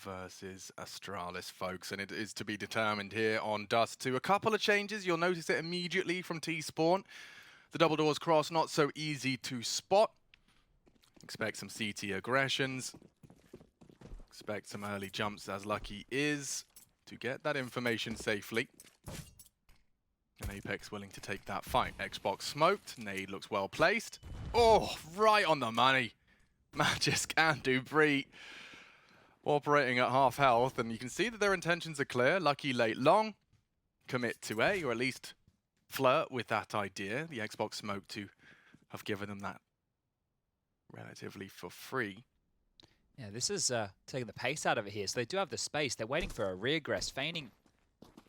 versus Astralis, folks, and it is to be determined here on Dust 2. A couple of changes, you'll notice it immediately from T-Spawn. The double doors cross, not so easy to spot. Expect some CT aggressions. Expect some early jumps, as Lucky is, to get that information safely. And Apex willing to take that fight. Xbox smoked, nade looks well placed. Oh, right on the money. Magisk and Dupree operating at half health, and you can see that their intentions are clear. Lucky late long, commit to A, or at least flirt with that idea. The Xbox smoke to have given them that relatively for free. Yeah, this is taking the pace out of it here. So they do have the space. They're waiting for a regress, feigning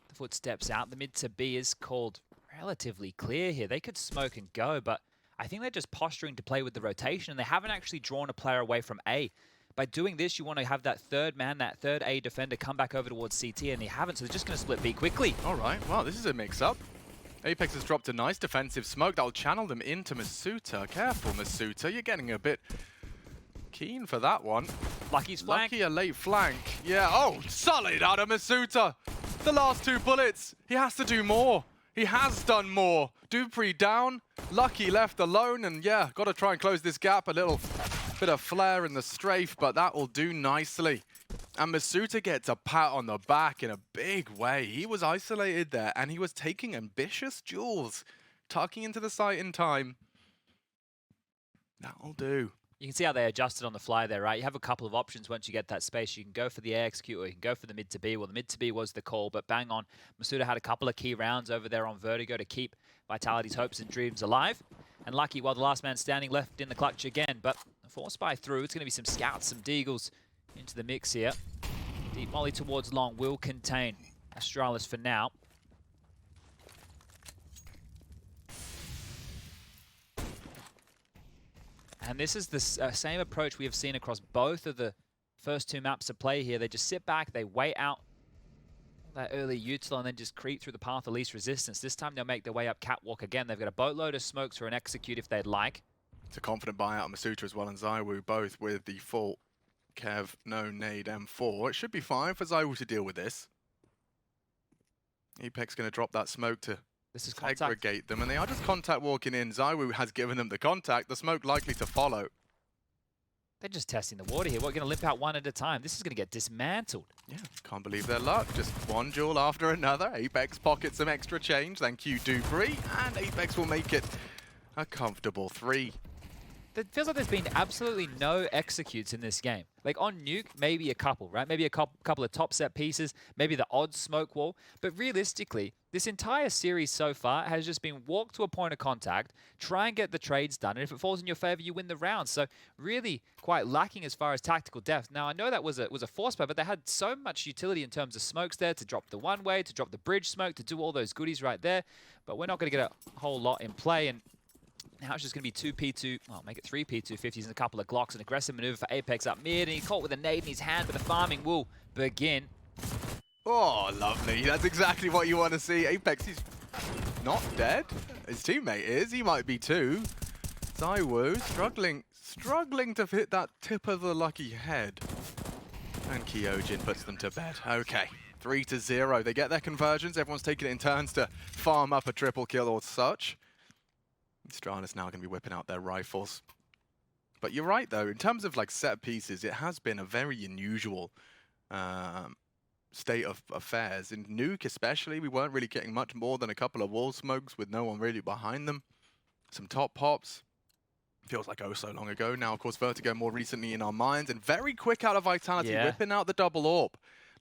the footsteps out. The mid to B is called relatively clear here. They could smoke and go, but I think they're just posturing to play with the rotation, and they haven't actually drawn a player away from A. By doing this, you want to have that third man, that third A defender come back over towards CT, and they haven't, so they're just going to split B quickly. All right, wow, this is a mix-up. Apex has dropped a nice defensive smoke that'll channel them into Masuta. Careful, Masuta, you're getting a bit keen for that one. Lucky's flank. Lucky a late flank. Yeah, oh, solid out of Masuta. The last two bullets, he has to do more. He has done more. Dupree down, Lucky left alone, and yeah, got to try and close this gap. A little bit of flare in the strafe, but that will do nicely. And Masuta gets a pat on the back in a big way. He was isolated there, and he was taking ambitious duels, tucking into the site in time. That'll do. You can see how they adjusted on the fly there, right? You have a couple of options once you get that space. You can go for the A execute, or you can go for the mid to B. Well, the mid to B was the call, but bang on. Masuta had a couple of key rounds over there on Vertigo to keep Vitality's hopes and dreams alive. And Lucky, while the last man standing, left in the clutch again. But a force buy through. It's going to be some scouts, some deagles into the mix here. Deep molly towards long will contain Astralis for now. And this is the same approach we have seen across both of the first two maps of play here. They just sit back, they wait out that early util, and then just creep through the path of least resistance. This time they'll make their way up catwalk again. They've got a boatload of smokes for an execute if they'd like. It's a confident buyout of Masuta as well, and Zywoo both with the full Kev, no nade, M4. It should be fine for Zywoo to deal with this. Apex going to drop that smoke to segregate them, and they are just contact walking in. Zywoo has given them the contact, the smoke likely to follow. They're just testing the water here. We're going to limp out one at a time. This is going to get dismantled. Yeah, can't believe their luck. Just one duel after another. Apex pockets some extra change. Thank you, Dupree. And Apex will make it a comfortable 3. It feels like there's been absolutely no executes in this game. Like on Nuke, maybe a couple, right? Maybe a couple of top set pieces, maybe the odd smoke wall. But realistically, this entire series so far has just been walk to a point of contact, try and get the trades done, and if it falls in your favor, you win the round. So really quite lacking as far as tactical depth. Now, I know that was a force play, but they had so much utility in terms of smokes there to drop the one-way, to drop the bridge smoke, to do all those goodies right there. But we're not going to get a whole lot in play. And now it's just going to be 2 P2, well, make it 3 P250s and a couple of Glocks. An aggressive maneuver for Apex up mid, and he caught with a nade in his hand, but the farming will begin. Oh, lovely. That's exactly what you want to see. Apex is not dead. His teammate is. He might be too. Zywoo struggling to hit that tip of the Lucky head. And Kyojin puts them to bed. Okay, 3-0. They get their conversions. Everyone's taking it in turns to farm up a triple kill or such. Astralis now going to be whipping out their rifles. But you're right, though. In terms of like set pieces, it has been a very unusual state of affairs. In Nuke especially, we weren't really getting much more than a couple of wall smokes with no one really behind them. Some top pops. Feels like oh so long ago. Now, of course, Vertigo more recently in our minds. And very quick out of Vitality, whipping out the double orb.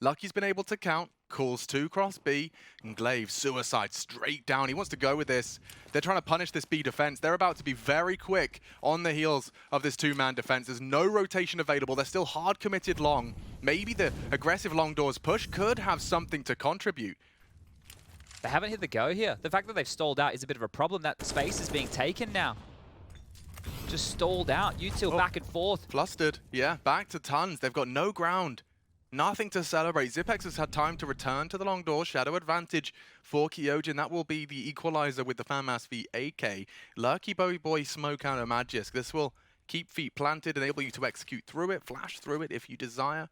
Lucky's been able to count. Calls 2 cross B, and Glaive, suicide, straight down. He wants to go with this. They're trying to punish this B defense. They're about to be very quick on the heels of this 2-man defense. There's no rotation available. They're still hard committed long. Maybe the aggressive long doors push could have something to contribute. They haven't hit the go here. The fact that they've stalled out is a bit of a problem. That space is being taken now. Just stalled out. Util back and forth. Flustered. Yeah, back to tons. They've got no ground. Nothing to celebrate. Zipex has had time to return to the long door. Shadow advantage for Kyojin. That will be the equalizer with the FAMAS v AK. Lucky Boy smoke out of Magisk. This will keep feet planted, enable you to execute through it, flash through it if you desire.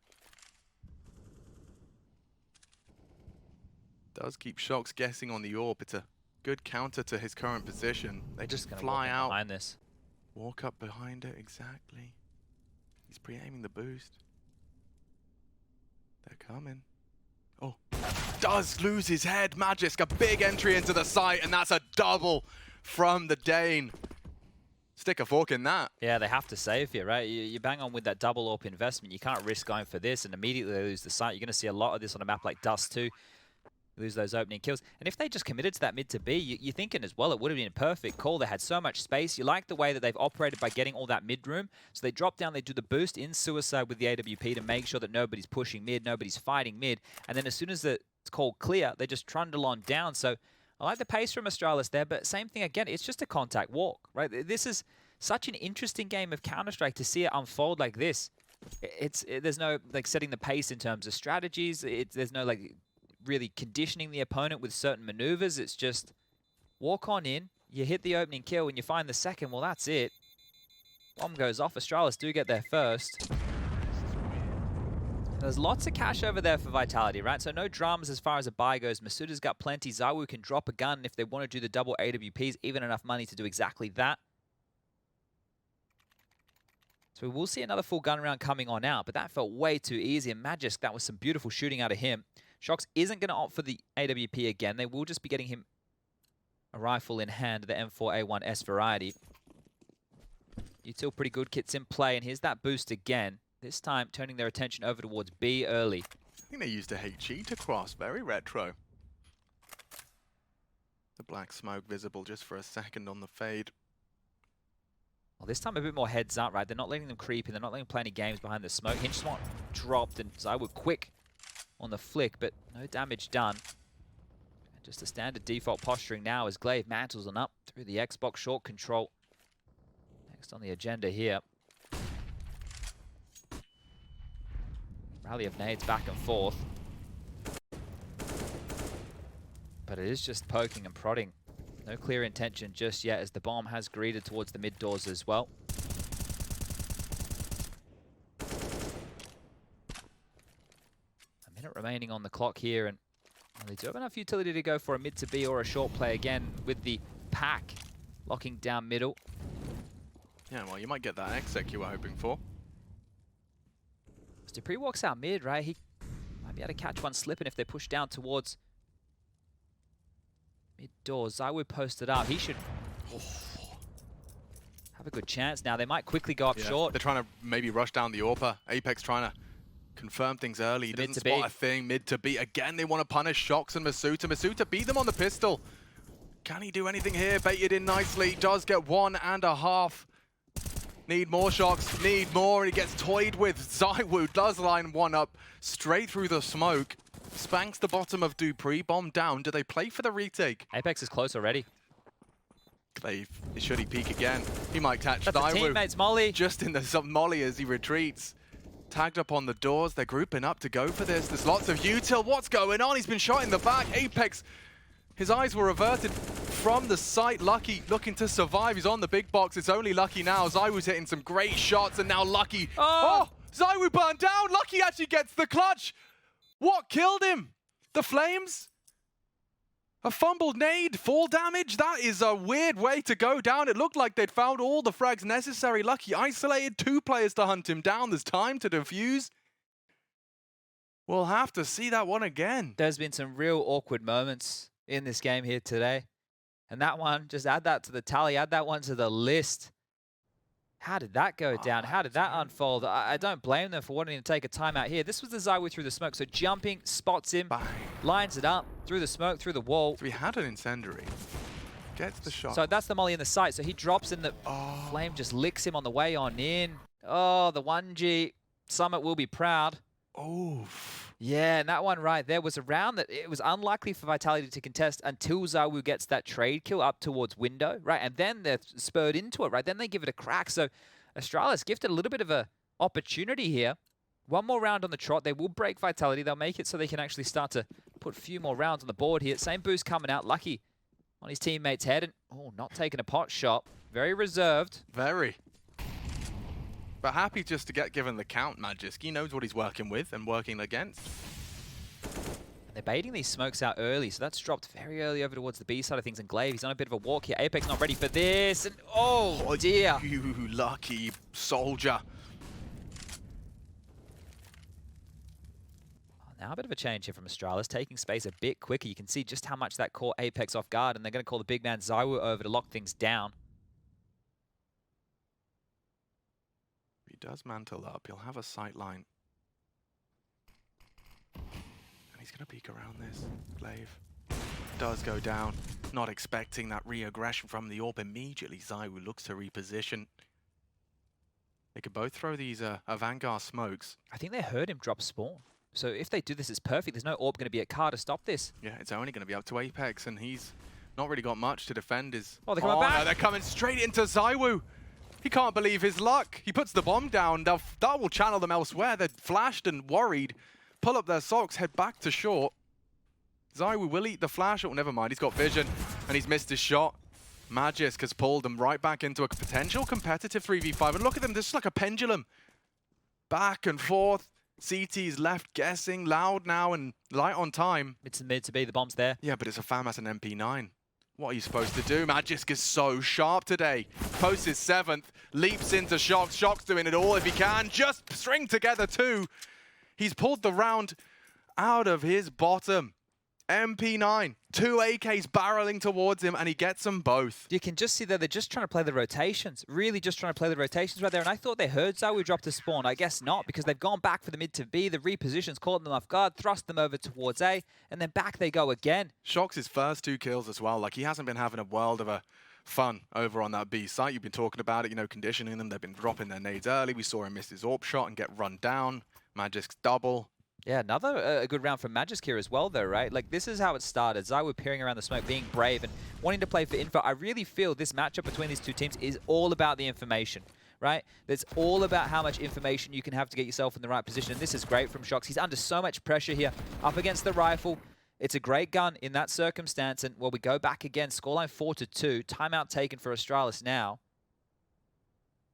Does keep Shox guessing on the AWP. It's a good counter to his current position. They Just just gonna fly walk in out. behind this. Walk up behind it, exactly. He's pre-aiming the boost. They're coming. Oh, does lose his head. Magisk, a big entry into the site, and that's a double from the Dane. Stick a fork in that. Yeah, they have to save here, right? You bang on with that double AWP investment. You can't risk going for this and immediately they lose the site. You're going to see a lot of this on a map like Dust too. Lose those opening kills. And if they just committed to that mid to B, you're thinking as well, it would have been a perfect call. They had so much space. You like the way that they've operated by getting all that mid room. So they drop down, they do the boost in Suicide with the AWP to make sure that nobody's pushing mid, nobody's fighting mid. And then as soon as it's called clear, they just trundle on down. So I like the pace from Astralis there, but same thing again, it's just a contact walk, right? This is such an interesting game of Counter-Strike to see it unfold like this. There's no like setting the pace in terms of strategies. There's no like really conditioning the opponent with certain maneuvers. It's just walk on in, you hit the opening kill, and you find the second. Well, that's it. Bomb goes off. Astralis do get there first. There's lots of cash over there for Vitality, right? So no dramas as far as a buy goes. Masuda's got plenty. ZywOo can drop a gun if they want to do the double AWPs, even enough money to do exactly that. So we will see another full gun round coming on out, but that felt way too easy. And Magisk, that was some beautiful shooting out of him. Shox isn't going to opt for the AWP again. They will just be getting him a rifle in hand, the M4A1S variety. Util pretty good, kits in play, and here's that boost again. This time turning their attention over towards B early. I think they used a HE to cross. Very retro. The black smoke visible just for a second on the fade. Well, this time a bit more heads up, right? They're not letting them creep in. They're not letting them play any games behind the smoke. Hinchswat dropped, and ZywOo quick on the flick, but no damage done. Just a standard default posturing now as Glaive mantles on up through the Xbox short control. Next on the agenda here. Rally of nades back and forth. But it is just poking and prodding. No clear intention just yet as the bomb has greeted towards the mid doors as well. A minute remaining on the clock here, and well, they do have enough utility to go for a mid to B or a short play again with the pack locking down middle. Yeah, well, you might get that exec you were hoping for. As Dupree walks out mid, right? He might be able to catch one slipping if they push down towards mid doors. ZywOo posted up. He should have a good chance now. They might quickly go up short. They're trying to maybe rush down the AWPer. Apex trying to confirm things early. He doesn't spot a thing. Mid to B. Again, they want to punish Shox and Masuta. Masuta beat them on the pistol. Can he do anything here? Baited in nicely. Does get 1.5. Need more Shox. Need more. And he gets toyed with. ZywOo does line one up straight through the smoke. Spanks the bottom of Dupree. Bomb down. Do they play for the retake? Apex is close already. Glaive, should he peek again? He might catch That's a teammate's molly. Just in the molly as he retreats. Tagged up on the doors. They're grouping up to go for this. There's lots of util. What's going on? He's been shot in the back. Apex, his eyes were averted from the site. Lucky looking to survive. He's on the big box. It's only Lucky now. ZywOo's hitting some great shots, and now Lucky. Oh! ZywOo burned down. Lucky actually gets the clutch. What killed him? The flames? A fumbled nade, fall damage? That is a weird way to go down. It looked like they'd found all the frags necessary. Lucky isolated 2 players to hunt him down. There's time to defuse. We'll have to see that one again. There's been some real awkward moments in this game here today. And that one, just add that to the tally, add that one to the list. How did that go down? How did that unfold? I don't blame them for wanting to take a timeout here. This was the ZywOo through the smoke, so jumping, spots him, Bang. lines it up, through the smoke, through the wall. So he had an incendiary. Gets the shot. So that's the molly in the sight, so he drops in the flame, just licks him on the way on in. Oh, the 1G. Summit will be proud. Oh. Yeah, and that one right there was a round that it was unlikely for Vitality to contest until ZywOo gets that trade kill up towards window, right? And then they're spurred into it, right? Then they give it a crack. So Astralis gifted a little bit of a opportunity here. One more round on the trot. They will break Vitality. They'll make it so they can actually start to put a few more rounds on the board here. Same boost coming out. Lucky on his teammate's head. And not taking a pot shot. Very reserved. Very. But happy just to get given the count, Magisk. He knows what he's working with and working against. They're baiting these smokes out early, so that's dropped very early over towards the B side of things. And Glaive, he's on a bit of a walk here. Apex not ready for this, and oh dear. You lucky soldier. Now a bit of a change here from Astralis, taking space a bit quicker. You can see just how much that caught Apex off guard, and they're going to call the big man Zywoo over to lock things down. He does mantle up. He'll have a sight line. And he's going to peek around this. Glaive does go down. Not expecting that re-aggression from the AWP immediately. Zywoo looks to reposition. They could both throw these Vanguard smokes. I think they heard him drop spawn. So if they do this, it's perfect. There's no AWP going to be at car to stop this. Yeah, it's only going to be up to Apex, and he's not really got much to defend his... Oh, they're coming back! No, they're coming straight into Zywoo. He can't believe his luck. He puts the bomb down. That will channel them elsewhere. They're flashed and worried. Pull up their socks, head back to short. Zywoo will eat the flash. Oh, never mind. He's got vision, and he's missed his shot. Magisk has pulled them right back into a potential competitive 3v5. And look at them. This is like a pendulum. Back and forth. CT's left guessing, loud now and light on time. It's mid to be, the bomb's there. Yeah, but it's a FAMAS and MP9. What are you supposed to do? Magisk is so sharp today. Posts his 7th, leaps into Shox. Shox doing it all if he can. Just string together two. He's pulled the round out of his bottom. MP9, 2 AKs barreling towards him, and he gets them both. You can just see that they're just trying to play the rotations. Really just trying to play the rotations right there. And I thought they heard Zywoo drop to spawn. I guess not, because they've gone back for the mid to B. The repositions caught them off guard, thrust them over towards A, and then back they go again. Shox his first 2 kills as well. Like, he hasn't been having a world of a fun over on that B site. You've been talking about it, you know, conditioning them. They've been dropping their nades early. We saw him miss his AWP shot and get run down. Magisk's double. Yeah, another a good round from Magisk here as well, though, right? Like, this is how it started. Zywoo peering around the smoke, being brave, and wanting to play for info. I really feel this matchup between these two teams is all about the information, right? It's all about how much information you can have to get yourself in the right position, and this is great from Shox. He's under so much pressure here, up against the rifle. It's a great gun in that circumstance, and, well, we go back again. Scoreline 4-2. Timeout taken for Astralis now.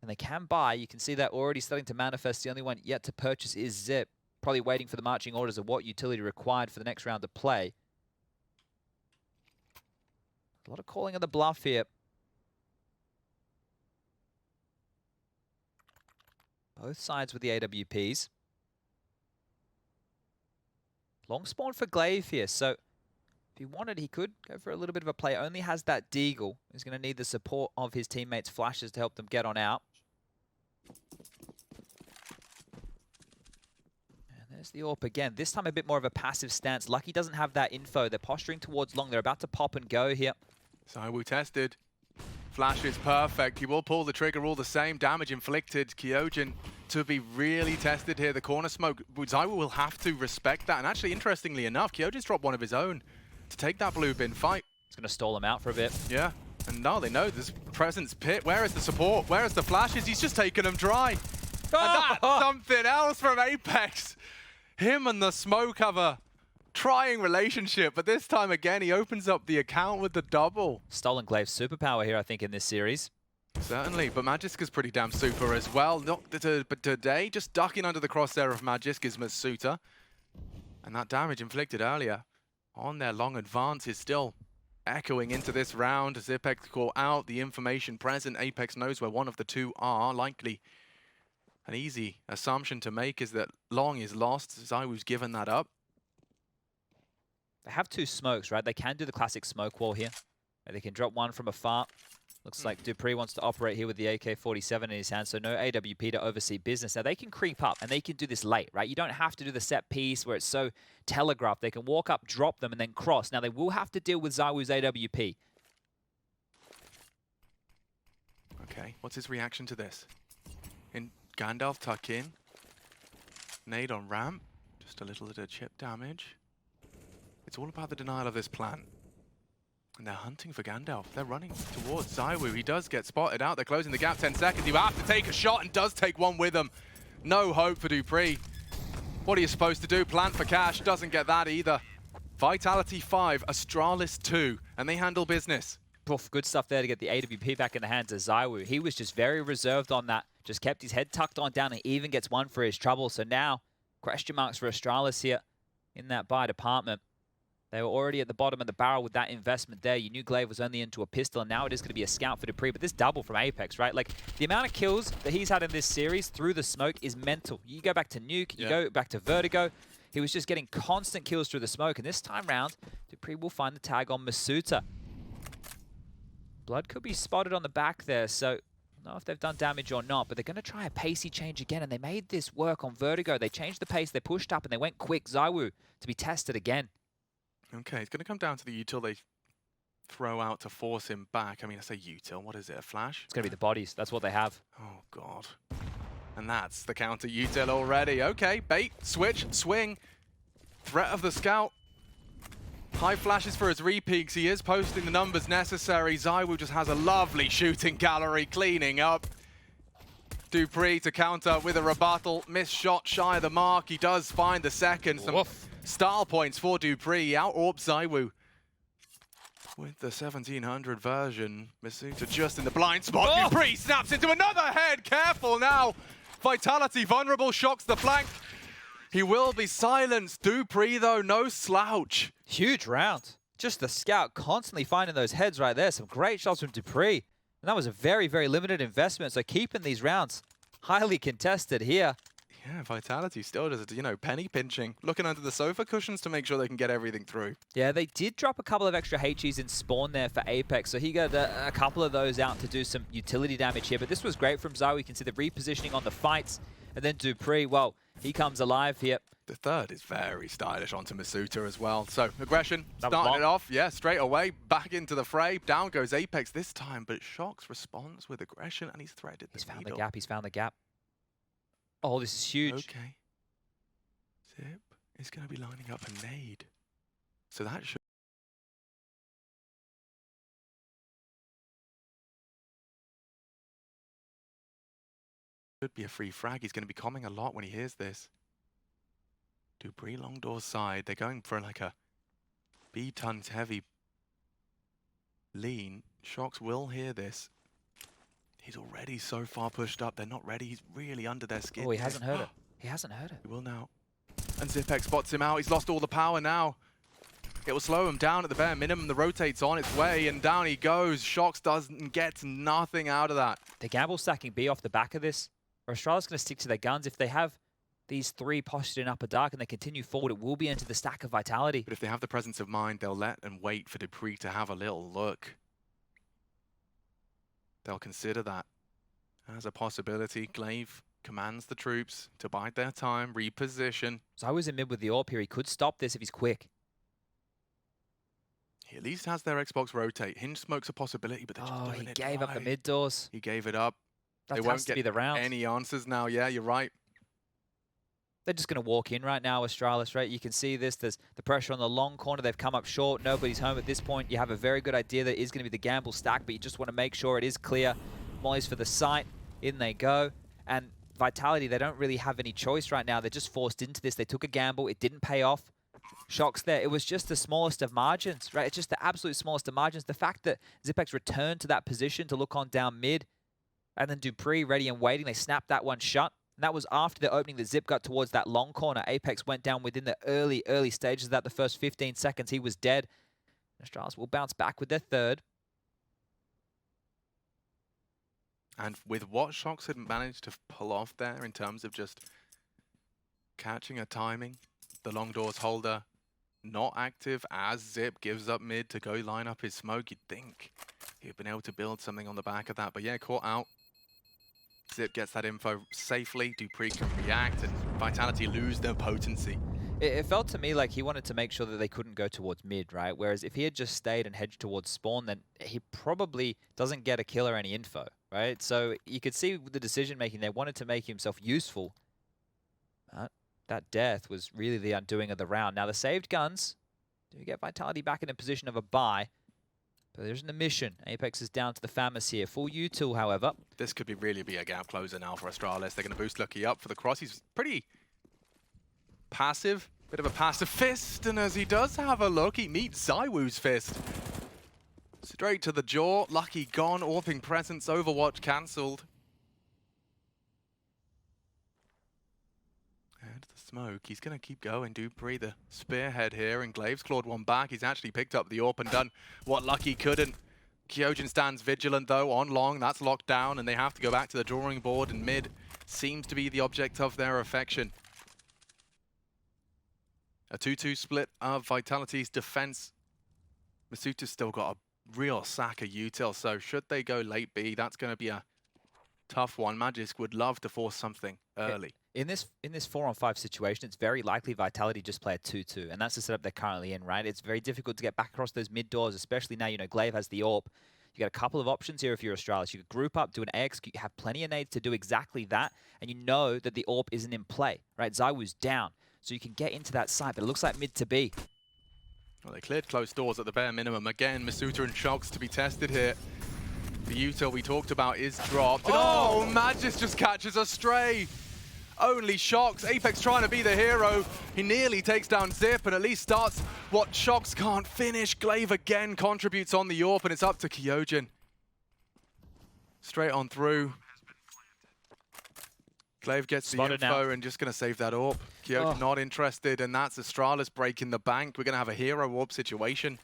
And they can buy. You can see that already starting to manifest. The only one yet to purchase is Zip. Probably waiting for the marching orders of what utility required for the next round to play. A lot of calling of the bluff here. Both sides with the AWPs. Long spawn for Glaive here, so if he wanted, he could go for a little bit of a play. Only has that Deagle. He's going to need the support of his teammates' flashes to help them get on out. There's the AWP again. This time a bit more of a passive stance. Lucky doesn't have that info. They're posturing towards long. They're about to pop and go here. Zywoo tested. Flash is perfect. He will pull the trigger all the same. Damage inflicted. Kyojin to be really tested here. The corner smoke. Zywoo will have to respect that. And actually, interestingly enough, Kyojin's dropped one of his own to take that blue bin fight. It's going to stall him out for a bit. Yeah. And now they know there's presence pit. Where is the support? Where is the flashes? He's just taking them dry. And that's something else from Apex. Him and the smoke have a trying relationship, but this time again, he opens up the account with the double. Stolen Glaive's superpower here, I think, in this series. Certainly, but Magisk is pretty damn super as well. But today, just ducking under the crosshair of Magisk is Masuta. And that damage inflicted earlier on their long advance is still echoing into this round. As Apex call out the information present, Apex knows where one of the two are. Likely an easy assumption to make is that long is lost. Zywoo's given that up. They have 2 smokes, right? They can do the classic smoke wall here. They can drop one from afar. Looks like Dupree wants to operate here with the AK-47 in his hand, so no AWP to oversee business. Now, they can creep up, and they can do this late, right? You don't have to do the set piece where it's so telegraphed. They can walk up, drop them, and then cross. Now, they will have to deal with Zywoo's AWP. Okay, what's his reaction to this? In Gandalf tuck in. Nade on ramp. Just a little bit of chip damage. It's all about the denial of this plan. And they're hunting for Gandalf. They're running towards Zywoo. He does get spotted out. They're closing the gap 10 seconds. You have to take a shot and does take one with him. No hope for Dupree. What are you supposed to do? Plant for cash. Doesn't get that either. Vitality 5, Astralis 2. And they handle business. Oof, good stuff there to get the AWP back in the hands of Zywoo. He was just very reserved on that. Just kept his head tucked on down and even gets one for his trouble. So now, question marks for Astralis here in that buy department. They were already at the bottom of the barrel with that investment there. You knew Glaive was only into a pistol, and now it is going to be a scout for dupreeh. But this double from Apex, right? Like, the amount of kills that he's had in this series through the smoke is mental. You go back to Nuke, you go back to Vertigo. He was just getting constant kills through the smoke. And this time round, dupreeh will find the tag on Masuta. Blood could be spotted on the back there, so I don't know if they've done damage or not, but they're going to try a pacey change again, and they made this work on Vertigo. They changed the pace, they pushed up, and they went quick. ZywOo to be tested again. Okay, it's going to come down to the util they throw out to force him back. I mean, I say util, what is it, a flash? It's going to be the bodies. That's what they have. Oh, God. And that's the counter util already. Okay, bait, switch, swing. Threat of the scout. High flashes for his repeaks. He is posting the numbers necessary. ZywOo just has a lovely shooting gallery cleaning up. dupreeh to counter with a rebuttal. Missed shot shy of the mark. He does find the second. Some style points for dupreeh. Out-orbs ZywOo with the 1700 version. Masuta just in the blind spot. dupreeh snaps into another head. Careful now. Vitality vulnerable, shocks the flank. He will be silenced. dupreeh, though, no slouch. Huge round. Just the scout constantly finding those heads right there. Some great shots from dupreeh. And that was a very, very limited investment. So keeping these rounds highly contested here. Yeah, Vitality still just, you know, penny pinching. Looking under the sofa cushions to make sure they can get everything through. Yeah, they did drop a couple of extra HEs in spawn there for Apex. So he got a couple of those out to do some utility damage here. But this was great from ZywOo. You can see the repositioning on the fights. And then dupreeh, well, he comes alive here. The third is very stylish onto Masuta as well. So aggression, starting it off, yeah, straight away, back into the fray. Down goes Apex this time, but Shox responds with aggression, and he's threaded the needle. The gap, he's found the gap. Oh, this is huge. Okay. Zip is going to be lining up a nade. So that should be a free frag. He's going to be coming a lot when he hears this. dupreeh long door side. They're going for like a B tons heavy lean. Shox will hear this. He's already so far pushed up. They're not ready. He's really under their skin. Oh, he hasn't heard it. He hasn't heard it. He will now. And Zipex spots him out. He's lost all the power now. It will slow him down at the bare minimum. The rotate's on its way, and down he goes. Shox doesn't get nothing out of that. The gamble stacking B off the back of this. Or Astralis going to stick to their guns. If they have these three postured in upper dark and they continue forward, it will be into the stack of Vitality. But if they have the presence of mind, they'll let and wait for dupreeh to have a little look. They'll consider that as a possibility. Glaive commands the troops to bide their time, reposition. So I was in mid with the AWP here. He could stop this if he's quick. He at least has their Xbox rotate. Hinge smoke's a possibility, but they're just doing it. He gave up the mid doors. He gave it up. That they has won't to get be the round. any answers now. Yeah, you're right. They're just going to walk in right now, Astralis, right? You can see this. There's the pressure on the long corner. They've come up short. Nobody's home at this point. You have a very good idea that it is going to be the gamble stack, but you just want to make sure it is clear. Molly's for the site. In they go. And Vitality, they don't really have any choice right now. They're just forced into this. They took a gamble. It didn't pay off. Shox there. It was just the smallest of margins, right? It's just the absolute smallest of margins. The fact that Zipex returned to that position to look on down mid, and then dupreeh ready and waiting. They snapped that one shut. And that was after the opening that Zip got towards that long corner. Apex went down within the early stages of that. The first 15 seconds, he was dead. Astralis will bounce back with their third. And with what Shox had managed to pull off there in terms of just catching a timing, the long doors holder not active as Zip gives up mid to go line up his smoke, you'd think he'd been able to build something on the back of that. But yeah, caught out. Zip gets that info safely. dupreeh can react, and Vitality lose their potency. It felt to me like he wanted to make sure that they couldn't go towards mid, right? Whereas if he had just stayed and hedged towards spawn, then he probably doesn't get a kill or any info, right? So you could see with the decision making, they wanted to make himself useful. That death was really the undoing of the round. Now the saved guns do get Vitality back in a position of a buy. But there's an omission. Apex is down to the Famas here. Full util, however. This could really be a gap closer now for Astralis. They're going to boost Lucky up for the cross. He's pretty passive. Bit of a passive fist. And as he does have a look, he meets ZywOo's fist. Straight to the jaw. Lucky gone. Orping presence. Overwatch cancelled. And the smoke. He's going to keep going. Dupree, the spearhead here, and Glaive's clawed one back. He's actually picked up the AWP and done what Lucky couldn't. Kyojin stands vigilant, though, on long. That's locked down, and they have to go back to the drawing board, and mid seems to be the object of their affection. A 2-2 split of Vitality's defense. Masuto's still got a real sack of util, so should they go late B, that's going to be a tough one. Magisk would love to force something early. In this 4-on-5 situation, it's very likely Vitality just play a 2-2, and that's the setup they're currently in, right? It's very difficult to get back across those mid doors, especially now, you know, Glaive has the AWP. You got a couple of options here if you're Astralis. You could group up, do an AX, you have plenty of nades to do exactly that, and you know that the AWP isn't in play, right? ZywOo's down, so you can get into that site, but it looks like mid to B. Well, they cleared close doors at the bare minimum. Again, Masuta and Shox to be tested here. The util we talked about is dropped. Oh, Magis just catches a stray. Only Shox. Apex trying to be the hero. He nearly takes down Zip and at least starts what Shox can't finish. Glaive again contributes on the AWP, and it's up to Kyojin. Straight on through. Glaive gets the info now and just going to save that AWP. Kyojin not interested, and that's Astralis breaking the bank. We're going to have a hero AWP situation.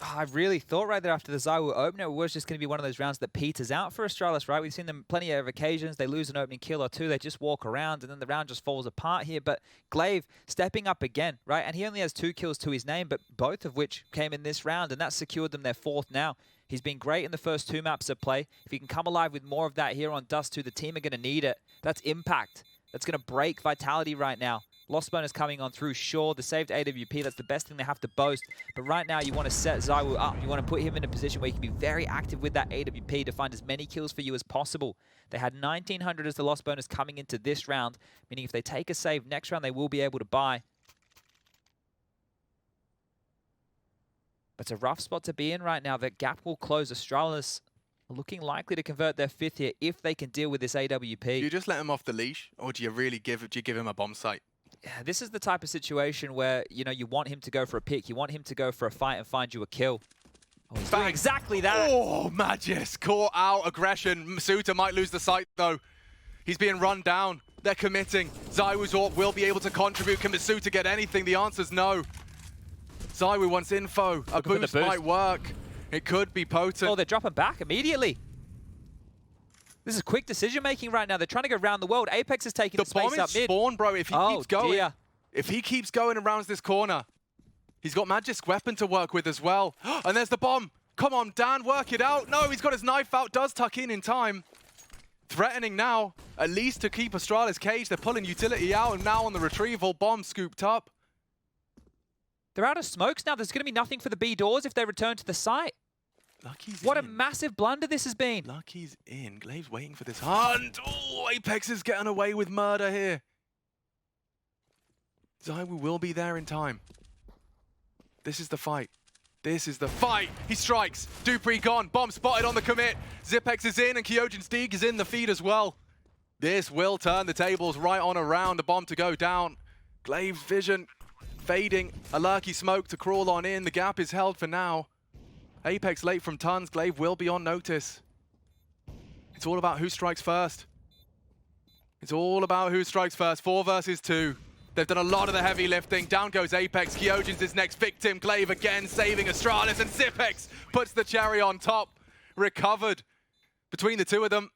I really thought right there after the ZywOo opener, it was just going to be one of those rounds that peters out for Astralis, right? We've seen them plenty of occasions. They lose an opening kill or two. They just walk around, and then the round just falls apart here. But Glaive stepping up again, right? And he only has 2 kills to his name, but both of which came in this round, and that secured them their 4th now. He's been great in the first 2 maps of play. If he can come alive with more of that here on Dust 2, the team are going to need it. That's impact. That's going to break Vitality right now. Lost bonus coming on through, sure. The saved AWP, that's the best thing they have to boast. But right now, you want to set ZywOo up. You want to put him in a position where he can be very active with that AWP to find as many kills for you as possible. They had 1,900 as the lost bonus coming into this round, meaning if they take a save next round, they will be able to buy. But it's a rough spot to be in right now. That gap will close. Astralis looking likely to convert their 5th here if they can deal with this AWP. Do you just let him off the leash, or do you really give him a bomb site? This is the type of situation where, you know, you want him to go for a pick. You want him to go for a fight and find you a kill. Oh, he's doing exactly that. Oh, Magis caught out aggression. Masuta might lose the site, though. He's being run down. They're committing. ZywOo's AWP will be able to contribute. Can Masuta get anything? The answer's no. ZywOo wants info. A boost might work. It could be potent. Oh, they're dropping back immediately. This is quick decision-making right now. They're trying to go around the world. Apex is taking the space up mid. Spawn, bro. If he keeps going, dear. If he keeps going and rounds this corner, he's got Magisk weapon to work with as well. And there's the bomb. Come on, Dan, work it out. No, he's got his knife out. Does tuck in time. Threatening now, at least to keep Astralis caged. They're pulling utility out, and now on the retrieval, bomb scooped up. They're out of smokes now. There's going to be nothing for the B doors if they return to the site. Lucky's what in. a massive blunder this has been. Lucky's in. Glaive's waiting for this hunt. Oh, Apex is getting away with murder here. ZywOo will be there in time. This is the fight. This is the fight. He strikes. Dupree gone. Bomb spotted on the commit. Zipex is in, and Kyojin Steeg is in the feed as well. This will turn the tables right on around. The bomb to go down. Glaive's vision fading. A lurky smoke to crawl on in. The gap is held for now. Apex late from tons. Glaive will be on notice. It's all about who strikes first. It's all about who strikes first. 4 versus 2. They've done a lot of the heavy lifting. Down goes Apex. Kyojin's his next victim. Glaive again saving Astralis, and Zipex puts the cherry on top. Recovered between the two of them.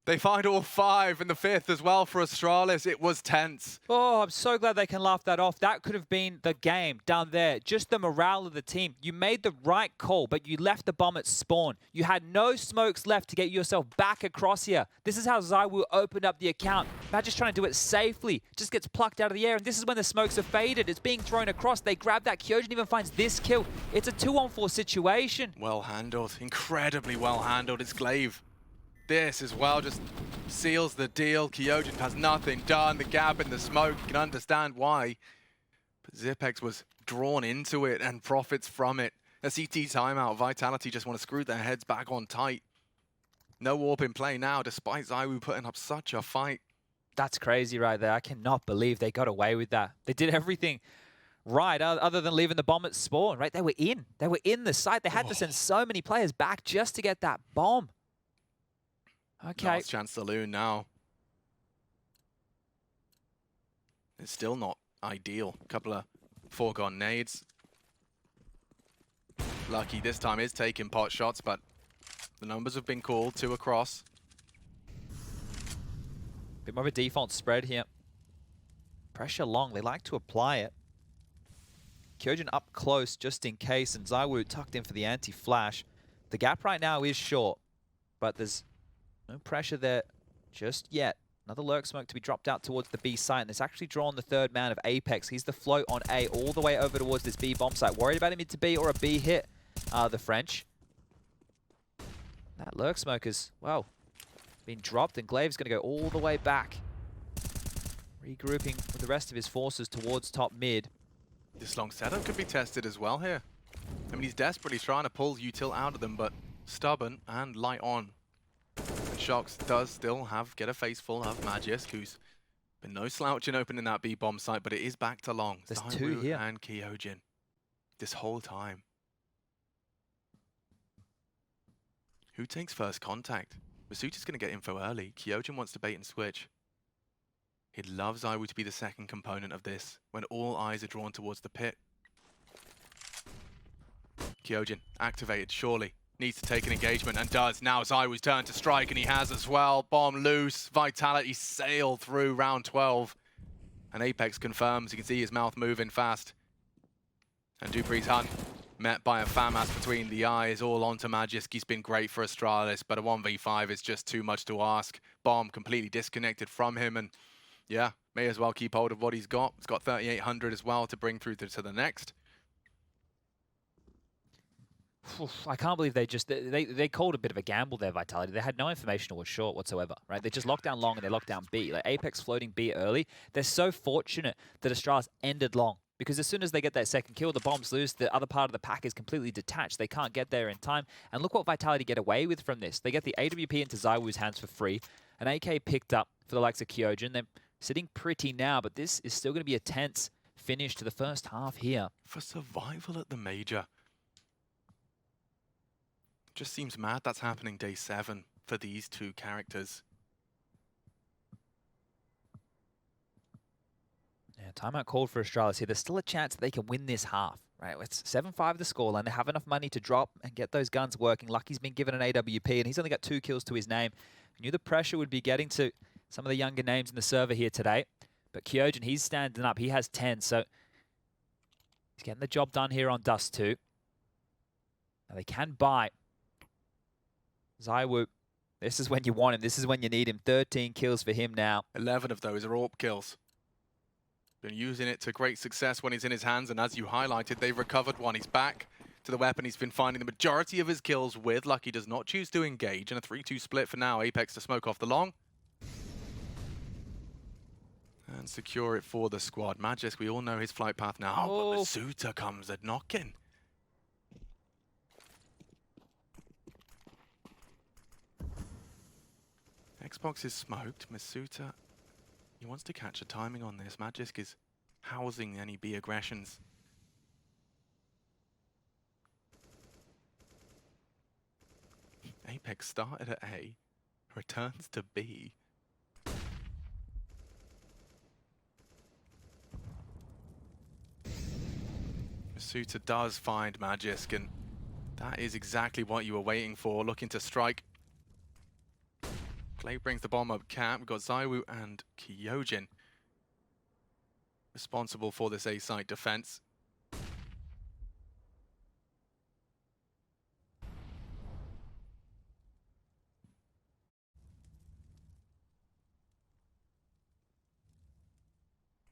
They find all 5 in the 5th as well for Astralis. It was tense. Oh, I'm so glad they can laugh that off. That could have been the game down there. Just the morale of the team. You made the right call, but you left the bomb at spawn. You had no smokes left to get yourself back across here. This is how ZywOo opened up the account. Magic's trying to do it safely. Just gets plucked out of the air, and this is when the smokes are faded. It's being thrown across. They grab that. Kyojin even finds this kill. It's a 2-on-4 situation. Well handled. Incredibly well handled. It's Glaive. This as well just seals the deal. Kyojin has nothing done. The gap in the smoke, you can understand why. But Zipex was drawn into it and profits from it. A CT timeout. Vitality just want to screw their heads back on tight. No warp in play now, despite ZywOo putting up such a fight. That's crazy right there. I cannot believe they got away with that. They did everything right, other than leaving the bomb at spawn, right? They were in. They were in the site. They had to send so many players back just to get that bomb. Okay. Last chance saloon now. It's still not ideal. A couple of foregone nades. Lucky this time is taking pot shots, but the numbers have been called, 2 across. Bit more of a default spread here. Pressure long, they like to apply it. Kyojin up close just in case, and Zywoo tucked in for the anti-flash. The gap right now is short, but there's no pressure there just yet. Another lurk smoke to be dropped out towards the B site, and it's actually drawn the third man of Apex. He's the float on A all the way over towards this B bomb site. Worried about a mid to B or a B hit, the French. That lurk smoke has, well, been dropped, and Glaive's going to go all the way back. Regrouping with the rest of his forces towards top mid. This long setup could be tested as well here. I mean, he's desperately trying to pull util out of them, but stubborn and light on. And Shox does still get a face full of Magisk, who's been no slouch in opening that B bomb site, but it is back to long. There's two here. And Kyojin this whole time. Who takes first contact? Masuta's going to get info early. Kyojin wants to bait and switch. He'd love Zywoo to be the second component of this, when all eyes are drawn towards the pit. Kyojin, activated, surely. Needs to take an engagement, and does. Now Zywoo's turn to strike, and he has as well. Bomb loose, Vitality sailed through round 12. And Apex confirms, you can see his mouth moving fast. And Dupree's hunt, met by a FAMAS between the eyes, all onto Magisk. He's been great for Astralis, but a 1v5 is just too much to ask. Bomb completely disconnected from him, and yeah, may as well keep hold of what he's got. He's got 3,800 as well to bring through to the next. I can't believe they called a bit of a gamble there, Vitality. They had no information or was short whatsoever, right? They just locked down long and they locked down B. Like Apex floating B early. They're so fortunate that Astralis ended long, because as soon as they get that second kill, the bomb's loose, the other part of the pack is completely detached. They can't get there in time. And look what Vitality get away with from this. They get the AWP into Zywoo's hands for free. An AK picked up for the likes of Kyojin. They're sitting pretty now, but this is still going to be a tense finish to the first half here. For survival at the major. Just seems mad that's happening day 7 for these two characters. Yeah, timeout called for Astralis here. There's still a chance that they can win this half, right? It's 7-5 the scoreline. They have enough money to drop and get those guns working. Lucky's been given an AWP, and he's only got 2 kills to his name. I knew the pressure would be getting to some of the younger names in the server here today. But Kyojin, he's standing up. He has 10, so he's getting the job done here on Dust 2. Now they can buy. Zywoo, this is when you want him. This is when you need him. 13 kills for him now. 11 of those are AWP kills. Been using it to great success when he's in his hands, and as you highlighted, they've recovered one. He's back to the weapon he's been finding the majority of his kills with. Lucky does not choose to engage, and a 3-2 split for now. Apex to smoke off the long. And secure it for the squad. Magisk, we all know his flight path now, but Masuta comes a knocking. Xbox is smoked. Masuta, he wants to catch a timing on this. Magisk is housing any B aggressions. Apex started at A, returns to B. Masuta does find Magisk, and that is exactly what you were waiting for, looking to strike. Clay brings the bomb up cap. We've got Zywoo and Kyojin responsible for this A site defense.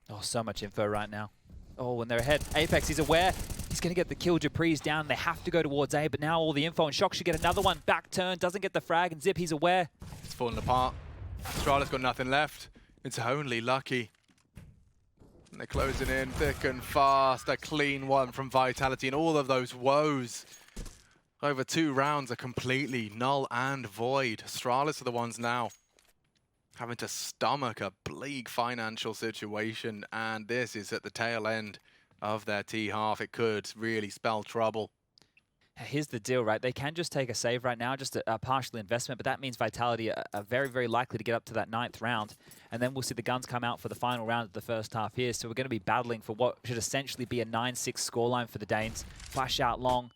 Oh, so much info right now. Oh, when they're ahead. Apex, he's aware. He's going to get the kill. Dupree's down. They have to go towards A, but now all the info. And Shock should get another one. Back turn. Doesn't get the frag. And Zip, he's aware. It's falling apart. Astralis got nothing left. It's only Lucky. And they're closing in thick and fast. A clean one from Vitality. And all of those woes over 2 rounds are completely null and void. Astralis are the ones now having to stomach a bleak financial situation. And this is at the tail end of their T half. It could really spell trouble. Here's the deal, right? They can just take a save right now, just a partial investment, but that means Vitality are very, very likely to get up to that 9th round. And then we'll see the guns come out for the final round of the first half here. So we're going to be battling for what should essentially be a 9-6 scoreline for the Danes. Flash out long,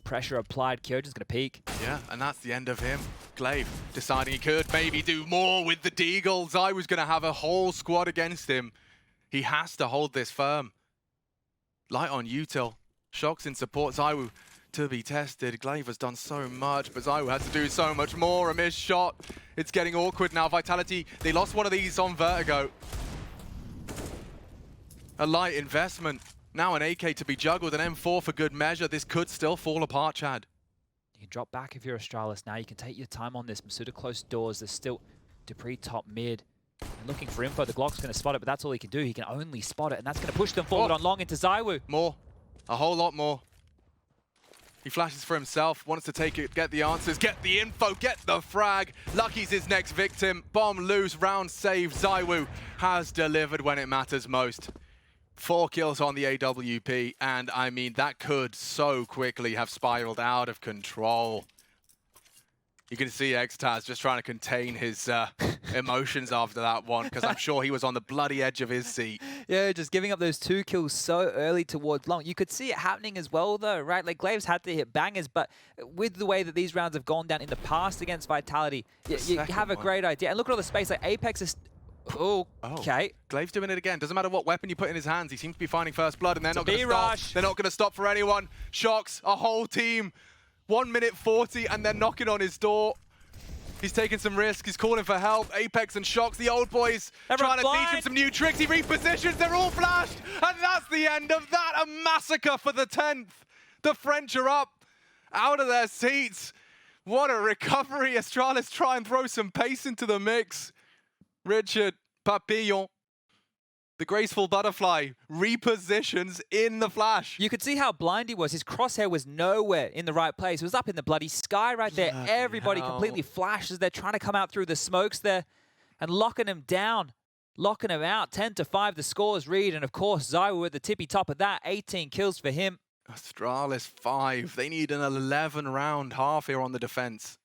pressure applied. Kyojin's going to peek. Yeah, and that's the end of him. Glaive deciding he could maybe do more with the Deagles. I was going to have a whole squad against him. He has to hold this firm. Light on Util. Shocks in support. Zywoo to be tested. Glaive has done so much, but Zywoo had to do so much more. A missed shot. It's getting awkward now. Vitality, they lost one of these on Vertigo. A light investment. Now an AK to be juggled, an M4 for good measure. This could still fall apart, Chad. You can drop back if you're Astralis now. You can take your time on this. Masuda close doors. There's still dupreeh top mid. And looking for info. The Glock's going to spot it, but that's all he can do. He can only spot it, and that's going to push them forward on long into Zywoo. More. A whole lot more. He flashes for himself, wants to take it, get the answers, get the info, get the frag. Lucky's his next victim. Bomb loose, round saved. Zywoo has delivered when it matters most. 4 kills on the AWP, and I mean, that could so quickly have spiraled out of control. You can see Xtaz just trying to contain his emotions after that one, because I'm sure he was on the bloody edge of his seat. Yeah, just giving up those 2 kills so early towards long. You could see it happening as well, though, right? Like, Glaive's had to hit bangers, but with the way that these rounds have gone down in the past against Vitality, you have a great idea. And look at all the space. Like, Apex is... Oh, okay. Glaive's doing it again. Doesn't matter what weapon you put in his hands. He seems to be finding first blood, and they're not going to stop. They're not going to stop for anyone. Shocks, a whole team. 1 minute 40, and they're knocking on his door. He's taking some risks. He's calling for help. Apex and Shocks, the old boys, trying to teach him some new tricks. He repositions. They're all flashed, and that's the end of that. A massacre for the 10th. The French are up, out of their seats. What a recovery. Astralis try and throw some pace into the mix. Richard Papillon, the graceful butterfly, repositions in the flash. You could see how blind he was. His crosshair was nowhere in the right place. It was up in the bloody sky right there. Everybody completely flashed as they're trying to come out through the smokes there and locking him down, locking him out. 10-5, the scores read. And of course, Zywoo at the tippy top of that. 18 kills for him. Astralis 5. They need an 11-round half here on the defense.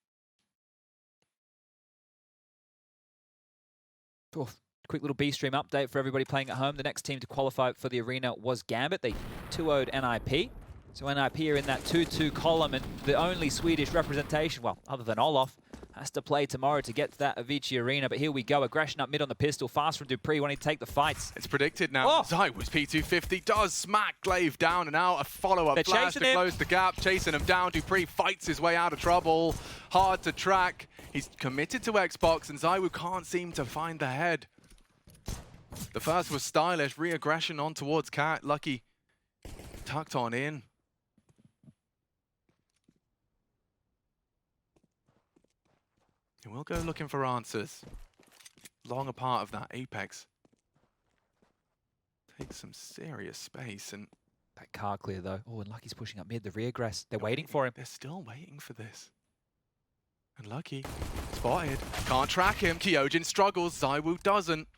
Oof. Quick little B-stream update for everybody playing at home. The next team to qualify for the arena was Gambit. They 2-0'd NIP. So NIP are in that 2-2 column, and the only Swedish representation, well, other than Olof, has to play tomorrow to get to that Avicii arena. But here we go. Aggression up mid on the pistol. Fast from dupreeh wanting to take the fights. It's predicted now. Zywoo's P250 does smack Glaive down, and now a follow-up flash to close the gap. Chasing him down. dupreeh fights his way out of trouble. Hard to track. He's committed to Xbox, and Zywoo can't seem to find the head. The first was stylish. Re-aggression on towards Cat. Lucky tucked on in. And we'll go looking for answers. Long apart of that Apex. Takes some serious space, and That car clear though. Oh, and Lucky's pushing up mid. The reaggress. They're waiting for him. They're still waiting for this. And Lucky spotted. Can't track him. Kyojin struggles. Zywoo doesn't.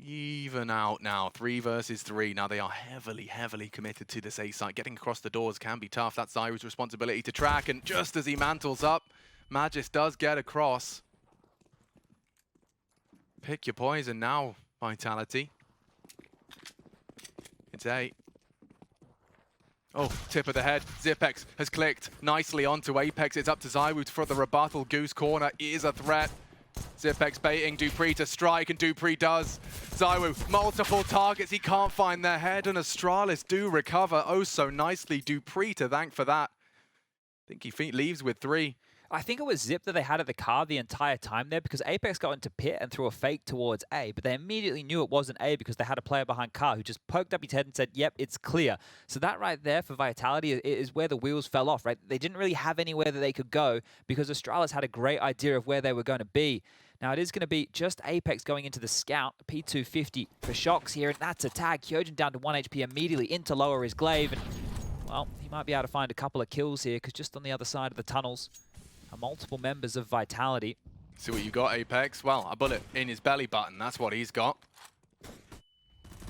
Even out now. 3 versus 3. Now they are heavily, heavily committed to this A site. Getting across the doors can be tough. That's Zywoo's responsibility to track. And just as he mantles up, Magis does get across. Pick your poison now, Vitality. It's 8. Oh, tip of the head. Zipex has clicked nicely onto Apex. It's up to Zywoo for the rebuttal. Goose Corner is a threat. Zipex baiting dupreeh to strike, and dupreeh does. Zywoo, multiple targets. He can't find their head, and Astralis do recover oh so nicely. dupreeh to thank for that. I think he leaves with 3. I think it was Zip that they had at the car the entire time there, because Apex got into pit and threw a fake towards A, but they immediately knew it wasn't A because they had a player behind car who just poked up his head and said, yep, it's clear. So that right there for Vitality is where the wheels fell off, right? They didn't really have anywhere that they could go because Astralis had a great idea of where they were going to be. Now it is going to be just Apex going into the scout, P250 for Shocks here, and that's a tag. Kyojin down to 1 HP immediately into lower his Glaive, and well, he might be able to find a couple of kills here because just on the other side of the tunnels, multiple members of Vitality. See what you got, Apex? Well, a bullet in his belly button. That's what he's got.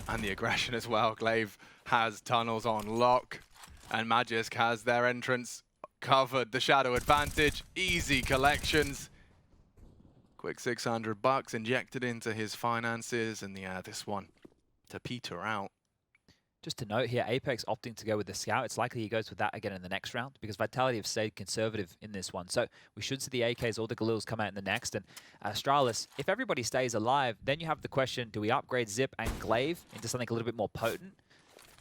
And the aggression as well. Glaive has tunnels on lock. And Magisk has their entrance covered. The shadow advantage, easy collections. Quick $600 injected into his finances, and yeah, this one to peter out. Just to note here, Apex opting to go with the Scout. It's likely he goes with that again in the next round because Vitality have stayed conservative in this one. So we should see the AKs or the Galils come out in the next. And Astralis, if everybody stays alive, then you have the question, do we upgrade Zip and Glaive into something a little bit more potent?